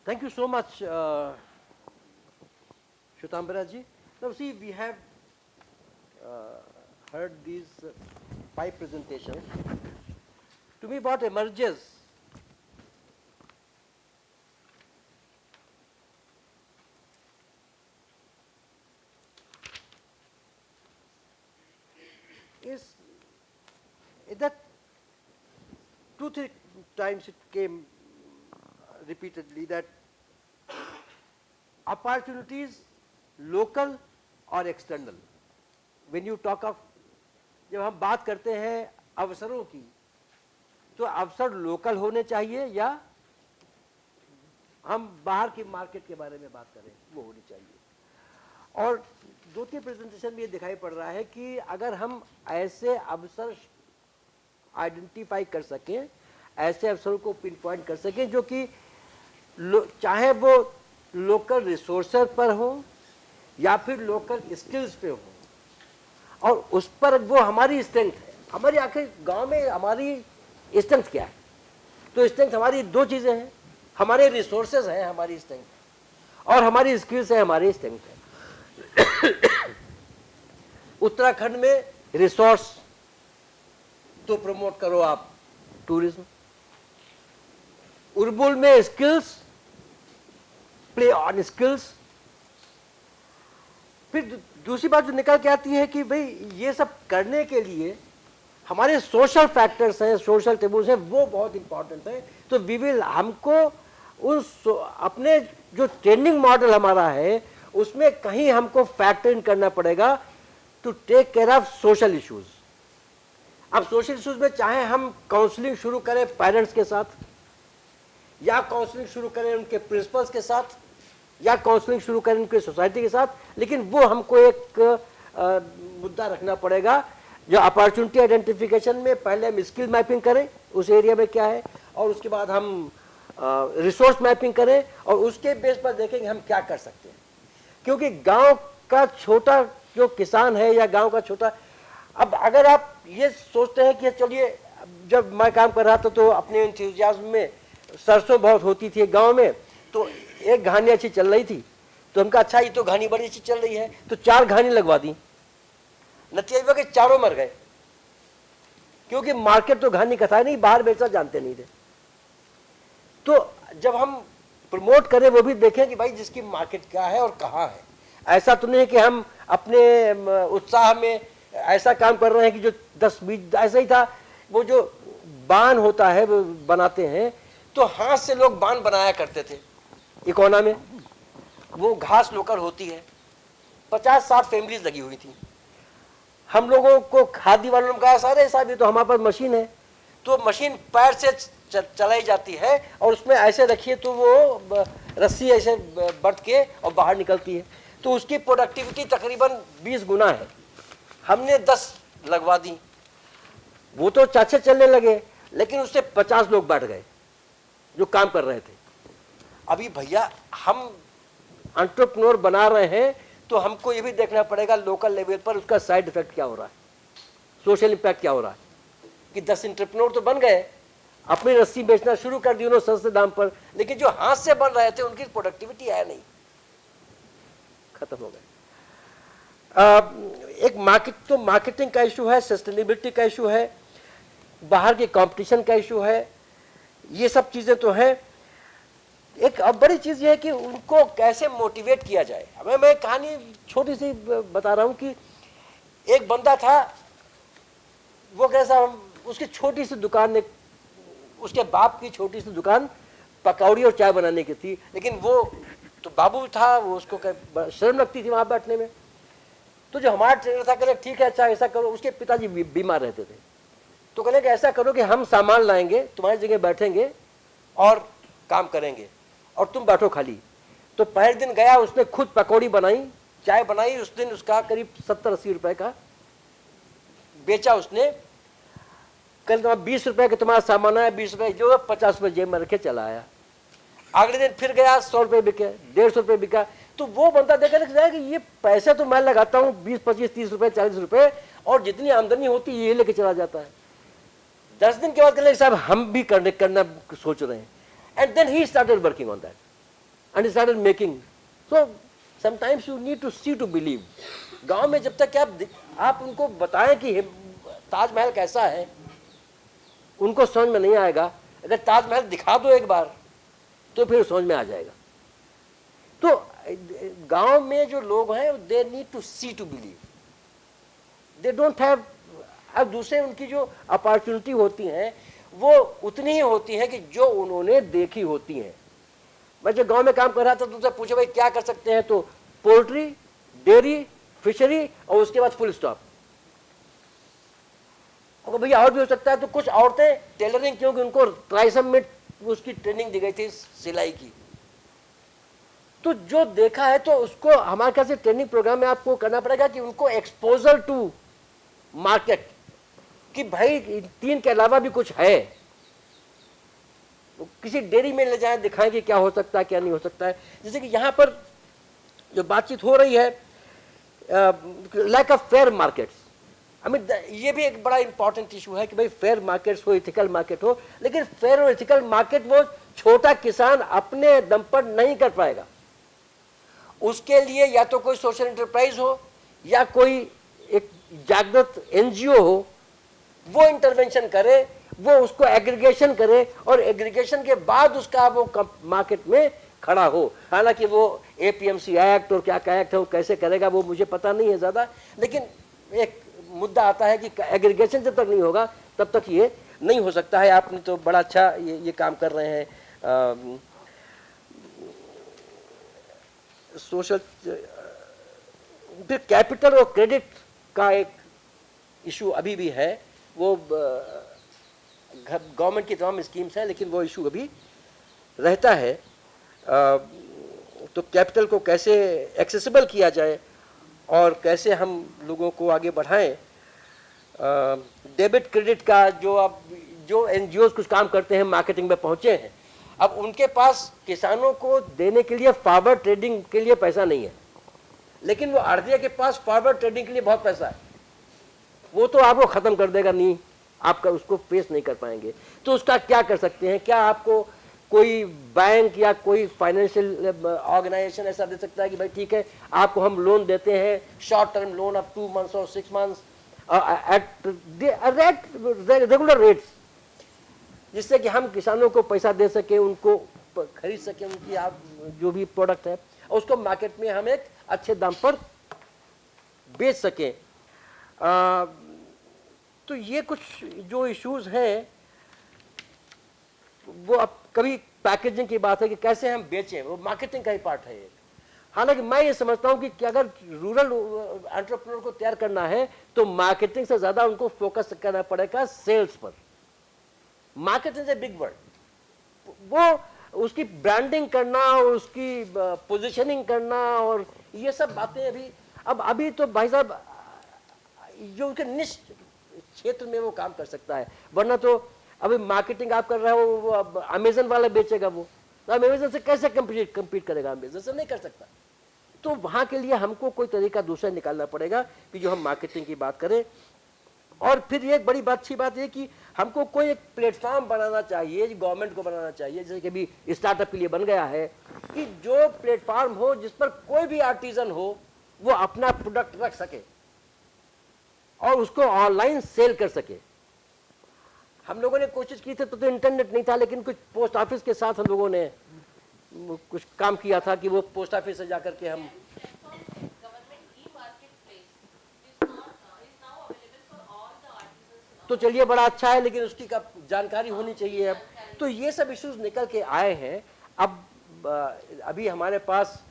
Thank you so much, Shwetambara ji. Now see, we have heard these 5 presentations. To me, what emerges is that 2-3 times it came repeatedly that opportunities local or external. When you talk of, जब हम बात करते हैं अवसरों की, तो अवसर local होने चाहिए या हम बाहर की मार्केट के बारे में बात करें वो होनी चाहिए। और 2-3 प्रेजेंटेशन में ये दिखाई पड़ रहा है कि अगर हम ऐसे अवसर आइडेंटिफाई कर सकें, ऐसे अवसरों को पिन पॉइंट कर सकें जो कि चाहे वो लोकल रिसोर्सेज पर हो या फिर लोकल स्किल्स पे हो, और उस पर वो हमारी स्ट्रेंथ है। हमारी आखिर गांव में हमारी स्ट्रेंथ क्या है? तो स्ट्रेंथ हमारी 2 चीज़ें हैं, हमारे रिसोर्सेज हैं हमारी स्ट्रेंथ, और हमारी स्किल्स है हमारी स्ट्रेंथ है। उत्तराखंड में रिसोर्स तो प्रमोट करो आप टूरिज्म, उर्बुल में स्किल्स प्ले ऑन स्किल्स। फिर दूसरी बात जो निकल के आती है कि भाई ये सब करने के लिए हमारे सोशल फैक्टर्स हैं, सोशल टेबल्स हैं, वो बहुत इंपॉर्टेंट है। तो वी विल, हमको अपने जो ट्रेनिंग मॉडल हमारा है उसमें कहीं हमको फैक्टर इन करना पड़ेगा to take care of social issues. अब सोशल इश्यूज में चाहे हम काउंसलिंग शुरू करें पेरेंट्स के साथ, या काउंसलिंग शुरू करें उनके प्रिंसिपल्स के साथ, या काउंसलिंग शुरू करें उनके सोसाइटी के साथ, लेकिन वो हमको एक मुद्दा रखना पड़ेगा जो अपॉर्चुनिटी आइडेंटिफिकेशन में पहले हम स्किल मैपिंग करें उस एरिया में क्या है, और उसके बाद हम रिसोर्स मैपिंग करें और उसके बेस पर देखेंगे हम क्या कर सकते हैं। क्योंकि गांव का छोटा जो किसान है या गांव का छोटा, अब अगर आप ये सोचते हैं कि चलिए, जब मैं काम कर रहा था तो अपने इंथुजियाज्म में सरसों बहुत होती थी गांव में, तो एक घानी अच्छी चल रही थी, तो हमका अच्छा ये तो घानी बड़ी अच्छी चल रही है, तो 4 घानी लगवा दी। नतीजा हुआ कि चारों मर गए, क्योंकि मार्केट तो घानी का था नहीं, बाहर बेचा जानते नहीं थे। तो जब हम प्रमोट करें वो भी देखें कि भाई जिसकी मार्केट क्या है और कहाँ है। ऐसा तो नहीं कि हम अपने उत्साह में ऐसा काम कर रहे हैं कि जो 10-20, ऐसा ही था वो जो बान होता है वो बनाते हैं, तो हाथ से लोग बान बनाया करते थे इकोना में, वो घास लोकर होती है, 50-60 फैमिलीज लगी हुई थी। हम लोगों को खादी वालों ने कहा सारे साहब ये तो हमारे पास मशीन है, तो मशीन पैर से चलाई जाती है और उसमें ऐसे रखिए तो वो रस्सी ऐसे बढ़ के और बाहर निकलती है, तो उसकी प्रोडक्टिविटी तकरीबन 20 गुना है। हमने 10 लगवा दी, वो तो चाचे चलने लगे, लेकिन उससे 50 लोग बैठ गए जो काम कर रहे थे। अभी भैया हम एंटरप्रेन्योर बना रहे हैं तो हमको ये भी देखना पड़ेगा लोकल लेवल पर उसका साइड इफेक्ट क्या हो रहा है, सोशल इंपैक्ट क्या हो रहा है। कि 10 एंटरप्रेन्योर तो बन गए, अपनी रस्सी बेचना शुरू कर दी उन्होंने सस्ते दाम पर, लेकिन जो हाथ से बन रहे थे उनकी प्रोडक्टिविटी है नहीं, खत्म हो गए। एक मार्केटिंग का इशू है, सस्टेनेबिलिटी का इशू है, बाहर के कंपटीशन का इशू है, ये सब चीजें तो हैं। एक अब बड़ी चीज ये है कि उनको कैसे मोटिवेट किया जाए। मैं कहानी छोटी सी बता रहा हूं कि एक बंदा था, वो कैसा, उसकी छोटी सी दुकान, उसके बाप की छोटी सी दुकान पकौड़ी और चाय बनाने की थी, लेकिन वो तो बाबू था, वो उसको शर्म लगती थी वहां बैठने में। तो जो हमारा ट्रेनर था कहले ठीक है अच्छा ऐसा करो, उसके पिताजी बीमार रहते थे, तो कहले कि ऐसा करो कि हम सामान लाएंगे, तुम्हारी जगह बैठेंगे और काम करेंगे और तुम बैठो खाली। तो पहले दिन गया, उसने खुद पकौड़ी बनाई, चाय बनाई, उस दिन उसका करीब 70-80 रुपए का बेचा उसने। कल तुम्हारा 20 रुपए का तुम्हारा सामान आया, 20 रुपए जो 50 रुपए जेब में रखे चला आया। अगले दिन फिर गया, 100 रुपए बिके, 150 रुपए बिका। तो वो बंदा देखा कि ये पैसे तो मैं लगाता हूँ 20, 25, 30 रुपए, 40 रुपए, और जितनी आमदनी होती है ये लेके चला जाता है। 10 दिन के बाद कहले साहब हम भी करना सोच रहे हैं। And then he started working on that, and he started making. So sometimes you need to see to believe. गांव में जब तक आप उनको बताएं कि ताजमहल कैसा है, उनको समझ में नहीं आएगा। अगर ताजमहल दिखा दो एक बार तो फिर समझ में आ जाएगा। तो गांव में जो लोग हैं they need to see to believe. They don't have, अब दूसरे उनकी जो अपॉर्चुनिटी होती हैं वो उतनी ही होती है कि जो उन्होंने देखी होती हैं। मैं जो गांव में काम कर रहा था तो उनसे पूछे भाई क्या कर सकते हैं, तो पोल्ट्री, डेयरी, फिशरी और उसके बाद फुल स्टॉप। और भैया और भी हो सकता है, तो कुछ औरतें टेलरिंग, क्योंकि उनको ट्राइसम में उसकी ट्रेनिंग दी गई थी सिलाई की। तो जो देखा है तो उसको हमारे ख्याल से ट्रेनिंग प्रोग्राम में आपको करना पड़ेगा कि उनको एक्सपोजर टू मार्केट, कि भाई 3 के अलावा भी कुछ है। किसी डेयरी में ले जाएं, दिखाएं कि क्या हो सकता है क्या नहीं हो सकता है। जैसे कि यहाँ पर जो बातचीत हो रही है लैक ऑफ फेयर मार्केट्स, ये भी एक बड़ा इंपॉर्टेंट इशू है कि भाई फेयर मार्केट्स हो, इथिकल मार्केट हो, लेकिन फेयर और इथिकल मार्केट वो छोटा किसान अपने दम पर नहीं कर पाएगा। उसके लिए या तो कोई सोशल एंटरप्राइज हो या कोई एक जागृत एनजीओ हो, वो इंटरवेंशन करे, वो उसको एग्रीगेशन करे और एग्रीगेशन के बाद उसका वो मार्केट में खड़ा हो। हालांकि वो APMC एक्ट और क्या क्या एक्ट है वो कैसे करेगा वो मुझे पता नहीं है ज़्यादा, लेकिन एक मुद्दा आता है कि एग्रीगेशन जब तक नहीं होगा तब तक ये नहीं हो सकता है। आपने तो बड़ा अच्छा ये काम कर रहे हैं। सोशल फिर कैपिटल और क्रेडिट का एक इशू अभी भी है, वो गवर्नमेंट की तमाम स्कीम्स हैं लेकिन वो इशू अभी रहता है। तो कैपिटल को कैसे एक्सेसिबल किया जाए और कैसे हम लोगों को आगे बढ़ाएं। डेबिट क्रेडिट का जो NGOs कुछ काम करते हैं, मार्केटिंग में पहुंचे हैं, अब उनके पास किसानों को देने के लिए फॉरवर्ड ट्रेडिंग के लिए पैसा नहीं है, लेकिन वो आढ़तिया के पास फॉरवर्ड ट्रेडिंग के लिए बहुत पैसा है। वो तो आपको ख़त्म कर देगा, नहीं आपका उसको फेस नहीं कर पाएंगे। तो उसका क्या कर सकते हैं? क्या आपको कोई बैंक या कोई फाइनेंशियल ऑर्गेनाइजेशन ऐसा दे सकता है कि भाई ठीक है आपको हम लोन देते हैं, short term loan of 2 months और 6 months एट रेगुलर रेट्स, जिससे कि हम किसानों को पैसा दे सकें, उनको खरीद सकें उनकी आप जो भी प्रोडक्ट है, और उसको मार्केट में हम एक अच्छे दाम पर बेच सकें। तो ये कुछ जो इश्यूज हैं वो अब कभी पैकेजिंग की बात है कि कैसे हम बेचें, वो मार्केटिंग का ही पार्ट है। हालांकि मैं ये समझता हूं कि अगर रूरल एंटरप्रेन्योर को तैयार करना है तो मार्केटिंग से ज्यादा उनको फोकस करना पड़ेगा सेल्स पर। Marketing is a big word, वो उसकी ब्रांडिंग करना और उसकी पोजीशनिंग करना और ये सब बातें अभी तो भाई साहब जो उनके निश क्षेत्र में वो काम कर सकता है, वरना तो अभी मार्केटिंग आप कर रहे हो वो अमेजन वाला बेचेगा, वो अमेजन से कैसे कंपीट करेगा? अमेजन से नहीं कर सकता। तो वहां के लिए हमको कोई तरीका दूसरा निकालना पड़ेगा कि जो हम मार्केटिंग की बात करें। और फिर ये एक बड़ी अच्छी बात है कि हमको कोई एक प्लेटफॉर्म बनाना चाहिए, गवर्नमेंट को बनाना चाहिए, जैसे कि अभी स्टार्टअप के लिए बन गया है, कि जो प्लेटफॉर्म हो जिस पर कोई भी आर्टिजन हो वो अपना प्रोडक्ट रख सके और उसको ऑनलाइन सेल कर सके। हम लोगों ने कोशिश की थी तो इंटरनेट नहीं था, लेकिन कुछ पोस्ट ऑफिस के साथ हम लोगों ने कुछ काम किया था कि वो पोस्ट ऑफिस से जाकर के हम तो चलिए बड़ा अच्छा है, लेकिन उसकी जानकारी होनी चाहिए। अब तो ये सब इश्यूज निकल के आए हैं। अब अभी हमारे पास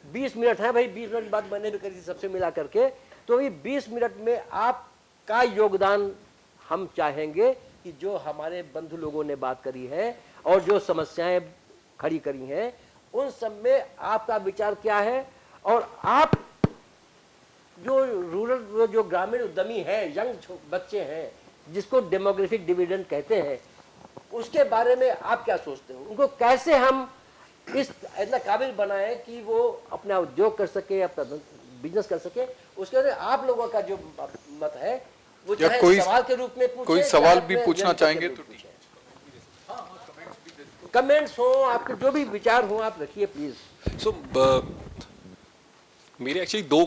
20 मिनट है भाई, 20 मिनट बाद मैंने भी करी थी सबसे मिला करके। तो ये 20 मिनट में आपका योगदान हम चाहेंगे कि जो हमारे बंधु लोगों ने बात करी है और जो समस्याएं खड़ी करी हैं उन सब में आपका विचार क्या है, और आप जो रूरल जो ग्रामीण उद्यमी हैं, यंग बच्चे हैं जिसको डेमोग्राफिक डिविडेंड कहते हैं, उसके बारे में आप क्या सोचते हो? उनको कैसे हम इस इतना काबिल बनाएं कि वो अपना उद्योग कर सके, अपना बिजनेस कर सके? उसके लिए आप लोगों का जो मत है वो चाहे
कोई
सवाल के रूप में पूछे,
कोई सवाल भी पूछना चाहेंगे तो
कमेंट्स हो, आपके जो भी विचार हो आप रखिए प्लीज।
सो मेरे एक्चुअली दो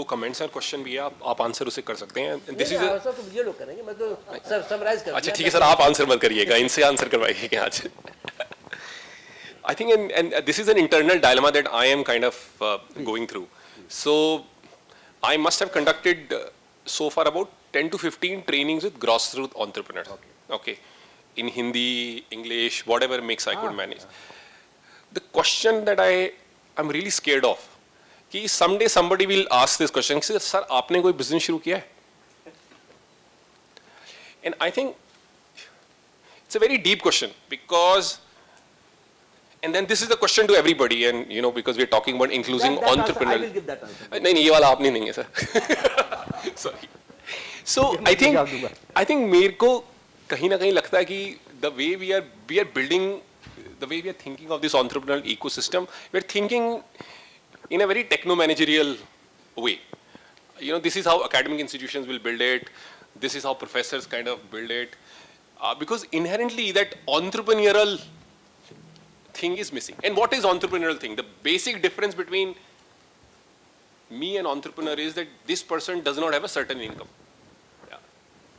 कमेंट्स और क्वेश्चन भी है, आप आंसर उसे कर सकते हैं। दिस इज
तो ये लोग करेंगे, मैं तो सर समराइज कर।
अच्छा ठीक है सर, आप आंसर मत करिएगा, इनसे आंसर करवाइएगा आज। I think and this is an internal dilemma that I am kind of going through. So I must have conducted so far about 10 to 15 trainings with grassroots entrepreneurs. Okay. In Hindi, English, whatever mix I could manage. The question that I'm really scared of, कि someday somebody will ask this question, sir आपने कोई business शुरू किया है? And I think it's a very deep question, because and then this is the question to everybody, and you know, because we're talking about including entrepreneurs.
I will give that answer.
नहीं ये वाला आप नहीं देंगे sir. Sorry. So I think मेरे को कहीं ना कहीं लगता है कि the way we are building, the way we are thinking of this entrepreneurial ecosystem, we are thinking in a very techno-managerial way. You know, this is how academic institutions will build it. This is how professors kind of build it. Because inherently that entrepreneurial thing is missing. And what is entrepreneurial thing? The basic difference between me and entrepreneur is that this person does not have a certain income. Yeah.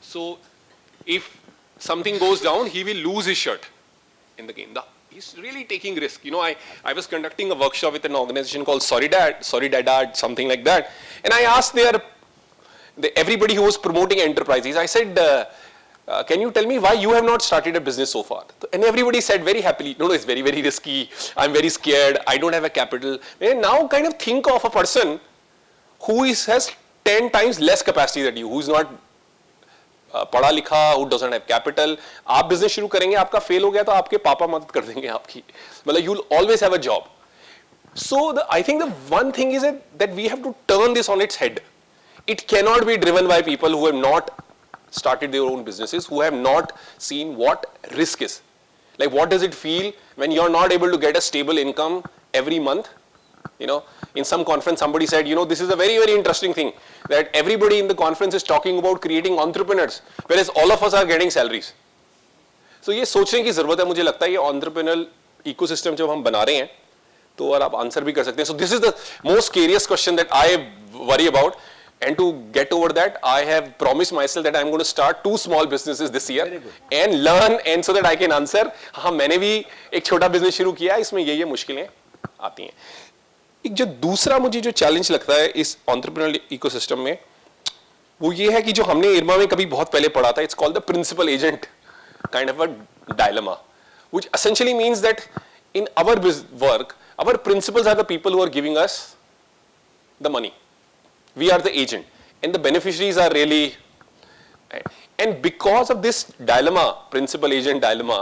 So if something goes down, he will lose his shirt. in the game. He's really taking risk. You know, I was conducting a workshop with an organization called Solidad, something like that. And I asked everybody who was promoting enterprises, I said, can you tell me why you have not started a business so far? And everybody said very happily, no, it's very, very risky. I'm very scared. I don't have a capital. And now kind of think of a person who has 10 times less capacity than you, who's not पढ़ा लिखा, who doesn't have capital. आप business शुरू करेंगे, आपका fail हो गया तो आपके पापा मदद कर देंगे आपकी, मतलब you'll always have a job. So I think the one thing is that we have to turn this on its head. It cannot be driven by people who have not started their own businesses, who have not seen what risk is. Like, what does it feel when you're not able to get a stable income every month? You know, in some conference somebody said, you know, this is a very, very interesting thing, that everybody in the conference is talking about creating entrepreneurs, whereas all of us are getting salaries. So ये सोचने की जरूरत है, मुझे लगता है ये entrepreneurial ecosystem जब हम बना रहे हैं, तो और आप आंसर भी कर सकते हैं. So this is the most scariest question that I worry about. And to get over that, I have promised myself that I'm going to start 2 small businesses this year and learn, and so that I can answer. हाँ, मैंने भी एक छोटा business शुरू किया, इसमें ये मुश्किलें आती हैं. एक जो दूसरा मुझे जो चैलेंज लगता है इस एंटरप्रेन्योरल इकोसिस्टम में, वो ये है कि जो हमने इरमा में कभी बहुत पहले पढ़ा था, it's called the principal agent kind of a dilemma, which essentially means that in our work, our principals are the people who are giving us the money. We are the agent, and the beneficiaries are really, and because of this dilemma, principal agent dilemma,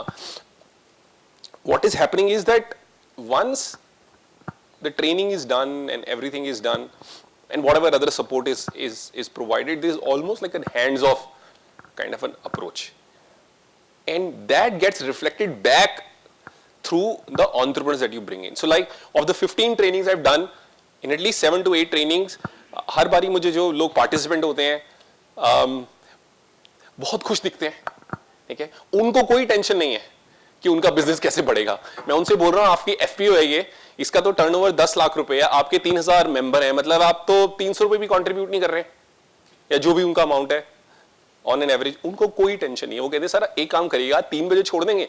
what is happening is that once the training is done and everything is done, and whatever other support is provided, there is almost like a hands-off kind of an approach, and that gets reflected back through the entrepreneurs that you bring in. So, like, of the 15 trainings I've done, in at least 7 to 8 trainings, हर बारी मुझे जो लोग participant होते हैं बहुत खुश दिखते हैं, ठीक है, उनको कोई टेंशन नहीं है कि उनका बिजनेस कैसे बढ़ेगा. मैं उनसे बोल रहा हूँ आपकी एफपीओ है ये, इसका तो टर्नओवर 10 लाख रुपए है, आपके 3000 मेंबर हैं, मतलब आप तो 300 रुपए भी कंट्रीब्यूट नहीं कर रहे, या जो भी उनका अमाउंट है ऑन एन एवरेज. उनको कोई टेंशन नहीं है, वो कहते हैं सर एक काम करिएगा, 3 बजे छोड़ देंगे,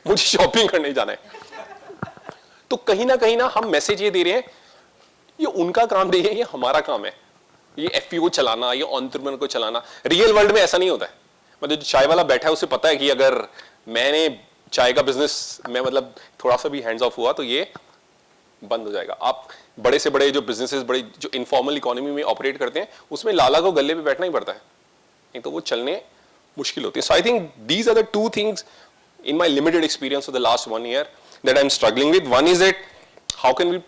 मुझे शॉपिंग करने जाना है. तो कहीं ना हम मैसेज ये दे रहे हैं, ये उनका काम नहीं है, ये हमारा काम है, ये एफपीओ चलाना, ये एंटरप्रेन्योर को चलाना. रियल वर्ल्ड में ऐसा नहीं होता है. मतलब जो चाय वाला बैठा है उसे पता है कि अगर मैंने चाय का बिजनेस में मतलब थोड़ा सा भी हैंड्स ऑफ हुआ तो ये बंद हो जाएगा. आप बड़े से बड़े जो बिजनेसेस, बड़े जो इनफॉर्मल इकोनॉमी में ऑपरेट करते हैं, उसमें लाला को गले पे बैठना ही पड़ता है, नहीं तो वो चलने मुश्किल होती है. So I think these are the 2 things in my limited experience of the last 1 year that I'm struggling with. One is that how can we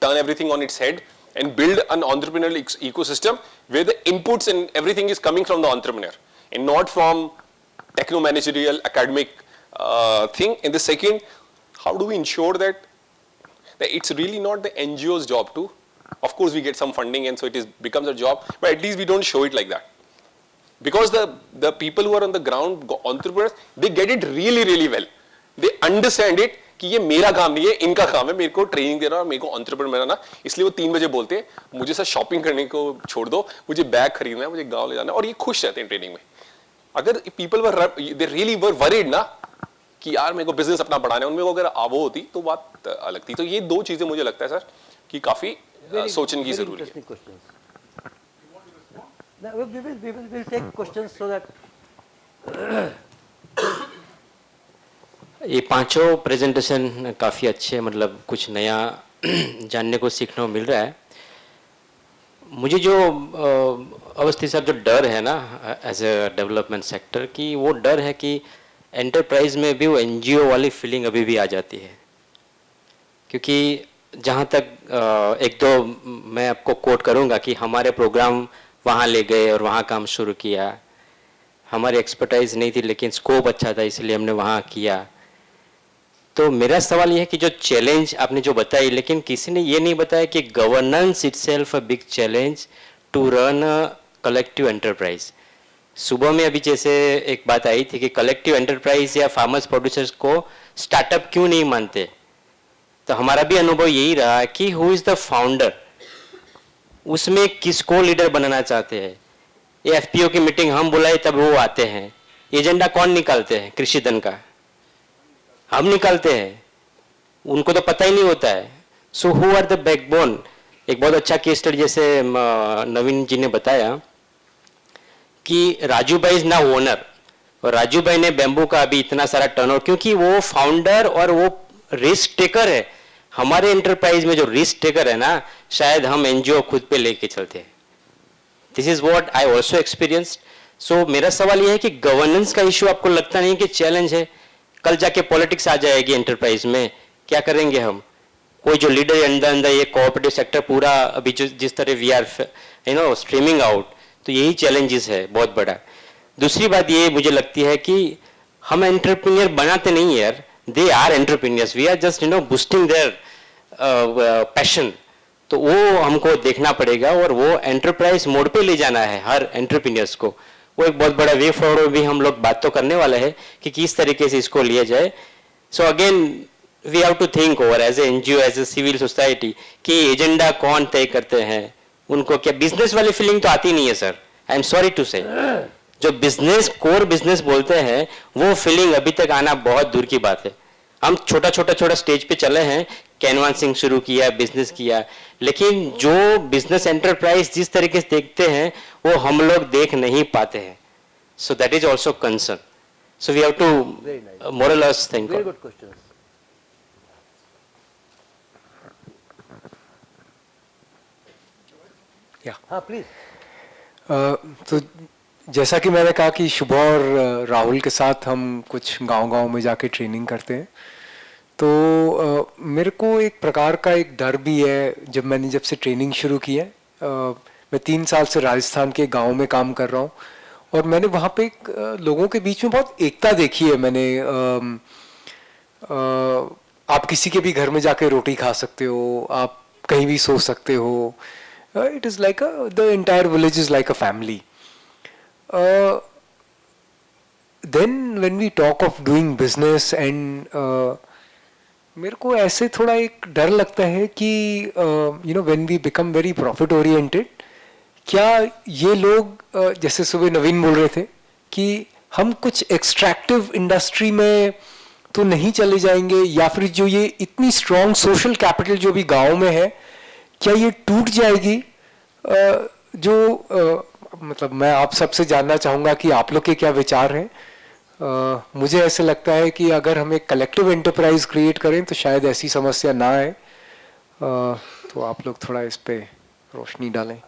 turn everything on its head and build an entrepreneurial ecosystem where the inputs and everything is coming from the entrepreneur and not from techno-managerial academic thing. And the second, how do we ensure that it's really not the NGO's job to, of course we get some funding and so it becomes a job, but at least we don't show it like that. Because the people who are on the ground, entrepreneurs, they get it really, really well. They understand it कि ये मेरा काम नहीं है, इनका काम है, मेरे को ट्रेनिंग देना और मेरे को एंटरप्रेन्योर बनाना. इसलिए वो 3 बजे बोलते हैं मुझे सर शॉपिंग करने को छोड़ दो, मुझे बैग खरीदना है, मुझे गांव ले जाना है, और ये खुश रहते हैं ट्रेनिंग में. अगर people were they really were worried ना कि यार मेरे को बिजनेस अपना बढ़ाना है, उनमें वो अगर आवो होती तो बात अलग थी. तो ये 2 चीजें मुझे लगता है सर कि काफी सोचने की जरूरी है.
Now, we'll take questions so that
ये पांचों प्रेजेंटेशन काफ़ी अच्छे, मतलब कुछ नया जानने को सीखने को मिल रहा है. मुझे जो अवस्थी साहब जो डर है ना एज ए डेवलपमेंट सेक्टर की, वो डर है कि एंटरप्राइज में भी वो एनजीओ वाली फीलिंग अभी भी आ जाती है. क्योंकि जहाँ तक एक दो मैं आपको कोट करूँगा कि हमारे प्रोग्राम वहाँ ले गए और वहाँ काम शुरू किया, हमारी एक्सपर्टाइज नहीं थी लेकिन स्कोप अच्छा था इसलिए हमने वहाँ किया. तो मेरा सवाल ये है कि जो चैलेंज आपने जो बताई, लेकिन किसी ने ये नहीं बताया कि governance itself a big challenge to run a collective enterprise. सुबह में अभी जैसे एक बात आई थी कि कलेक्टिव एंटरप्राइज या फार्मर्स प्रोड्यूसर्स को स्टार्टअप क्यों नहीं मानते, तो हमारा भी अनुभव यही रहा कि हु इज़ द फाउंडर, उसमें किसको लीडर बनाना चाहते हैं. ये एफपीओ की मीटिंग हम बुलाए तब वो आते हैं, एजेंडा कौन निकालते हैं, कृषि धन का. हम निकालते हैं, उनको तो पता ही नहीं होता है. So who are the backbone. एक बहुत अच्छा केस स्टडी जैसे नवीन जी ने बताया कि राजू भाई इज ना ओनर, और राजू भाई ने बैम्बू का अभी इतना सारा टर्नओवर, क्योंकि वो फाउंडर और वो रिस्क टेकर है. हमारे एंटरप्राइज में जो रिस्क टेकर है ना, शायद हम एनजीओ खुद पे लेके चलते हैं. This is what I also experienced. So मेरा सवाल यह है कि गवर्नेंस का इश्यू आपको लगता नहीं कि चैलेंज है? कल जाके पॉलिटिक्स आ जाएगी एंटरप्राइज में, क्या करेंगे हम? कोई जो लीडर अंदर अंदर ये कोऑपरेटिव सेक्टर पूरा अभी जो जिस तरह वी आर स्ट्रीमिंग आउट, तो यही चैलेंजेस है बहुत बड़ा. दूसरी बात ये मुझे लगती है कि हम एंटरप्रेन्योर बनाते नहीं यार, they are entrepreneurs, we are just boosting their passion. तो वो हमको देखना पड़ेगा और वो एंटरप्राइज मोड पे ले जाना है हर एंटरप्रेन्योर्स को. वो एक बहुत बड़ा वे फॉरवर्ड भी हम लोग बात तो करने वाले हैं कि किस तरीके से इसको लिया जाए. So again we have to think over as a NGO, as a civil society, कि एजेंडा कौन तय करते हैं. उनको क्या बिजनेस वाली फीलिंग तो आती नहीं है sir, I am sorry to say. जो बिजनेस कोर बिजनेस बोलते हैं वो फीलिंग अभी तक आना बहुत दूर की बात है. हम छोटा स्टेज पे चले हैं, कैनवासिंग शुरू किया, बिजनेस किया, लेकिन जो बिजनेस एंटरप्राइज जिस तरीके से देखते हैं वो हम लोग देख नहीं पाते हैं. So that is also concern. So we have to moralize think.
Very good questions. हाँ प्लीज.
तो जैसा कि मैंने कहा कि शुभ और राहुल के साथ हम कुछ गांव-गांव में जाके ट्रेनिंग करते हैं, तो मेरे को एक प्रकार का एक डर भी है. जब से ट्रेनिंग शुरू की है, मैं 3 साल से राजस्थान के गांव में काम कर रहा हूँ और मैंने वहाँ पे लोगों के बीच में बहुत एकता देखी है. मैंने आप किसी के भी घर में जाके रोटी खा सकते हो, आप कहीं भी सो सकते हो. It is like the entire village is like a family. Then when we talk of doing business and मेरे को ऐसे थोड़ा एक डर लगता है कि when we become very profit oriented, क्या ये लोग जैसे सुबह नवीन बोल रहे थे कि हम कुछ एक्सट्रैक्टिव इंडस्ट्री में तो नहीं चले जाएंगे, या फिर जो ये इतनी स्ट्रॉन्ग सोशल कैपिटल जो भी गांव में है, क्या ये टूट जाएगी? मतलब मैं आप सबसे जानना चाहूँगा कि आप लोग के क्या विचार हैं. मुझे ऐसे लगता है कि अगर हम एक कलेक्टिव एंटरप्राइज क्रिएट करें तो शायद ऐसी समस्या ना आए. तो आप लोग थोड़ा इस पे रोशनी डालें.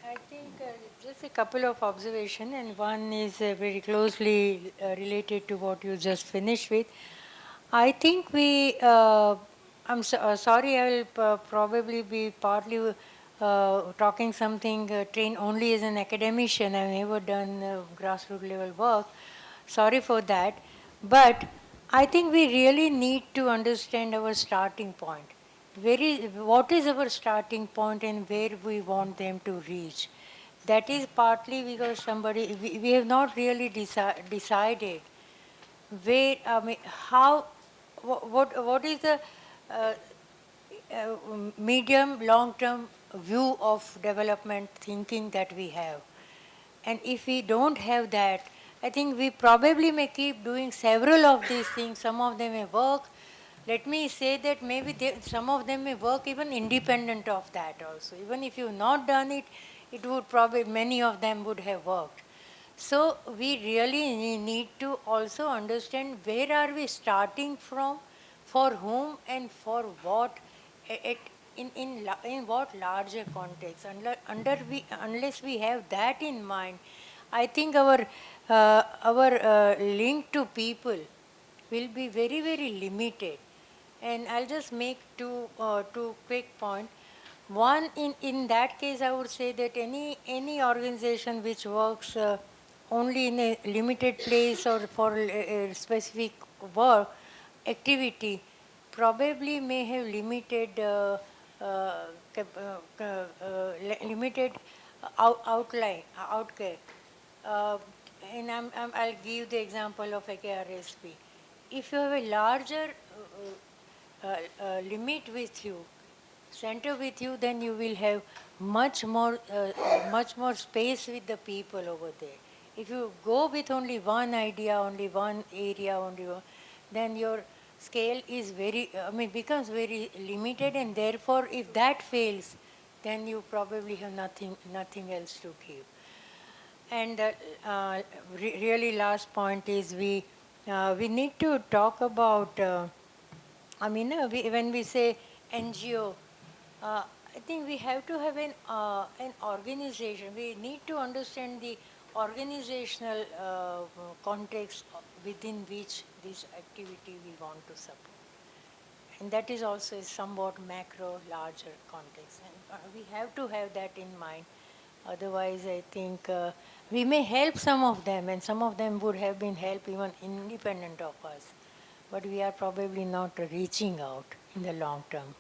I think just a couple of observations, and one is very closely related to what you just finished with. I think I'm sorry, I will probably be partly talking something trained only as an academician. I've never done grassroots level work. Sorry for that. But I think we really need to understand our starting point. What is our starting point and where we want them to reach? That is partly because we have not really decided where, what is the medium long-term view of development thinking that we have. And if we don't have that, I think we probably may keep doing several of these things. Some of them may work. Let me say that maybe some of them may work even independent of that also. Even if you've not done it, it would probably, many of them would have worked. So we really need to also understand where are we starting from, for whom and for what, in what larger context. Unless we have that in mind, I think our link to people will be very, very limited. And I'll just make two quick points. One, in that case, I would say that any organization which works only in a limited place or for a specific work activity probably may have limited outcome. And I'll give the example of a KRSP. If you have a larger limit with you, center with you, then you will have much more space with the people over there. If you go with only one idea, only one area, then your scale is becomes very limited, and therefore, if that fails, then you probably have nothing else to give. And the really last point is we need to talk about. When we say NGO, I think we have to have an organization. We need to understand the organizational context within which this activity we want to support. And that is also a somewhat macro, larger context. And we have to have that in mind. Otherwise, I think we may help some of them, and some of them would have been helped even independent of us. But we are probably not reaching out in the long term.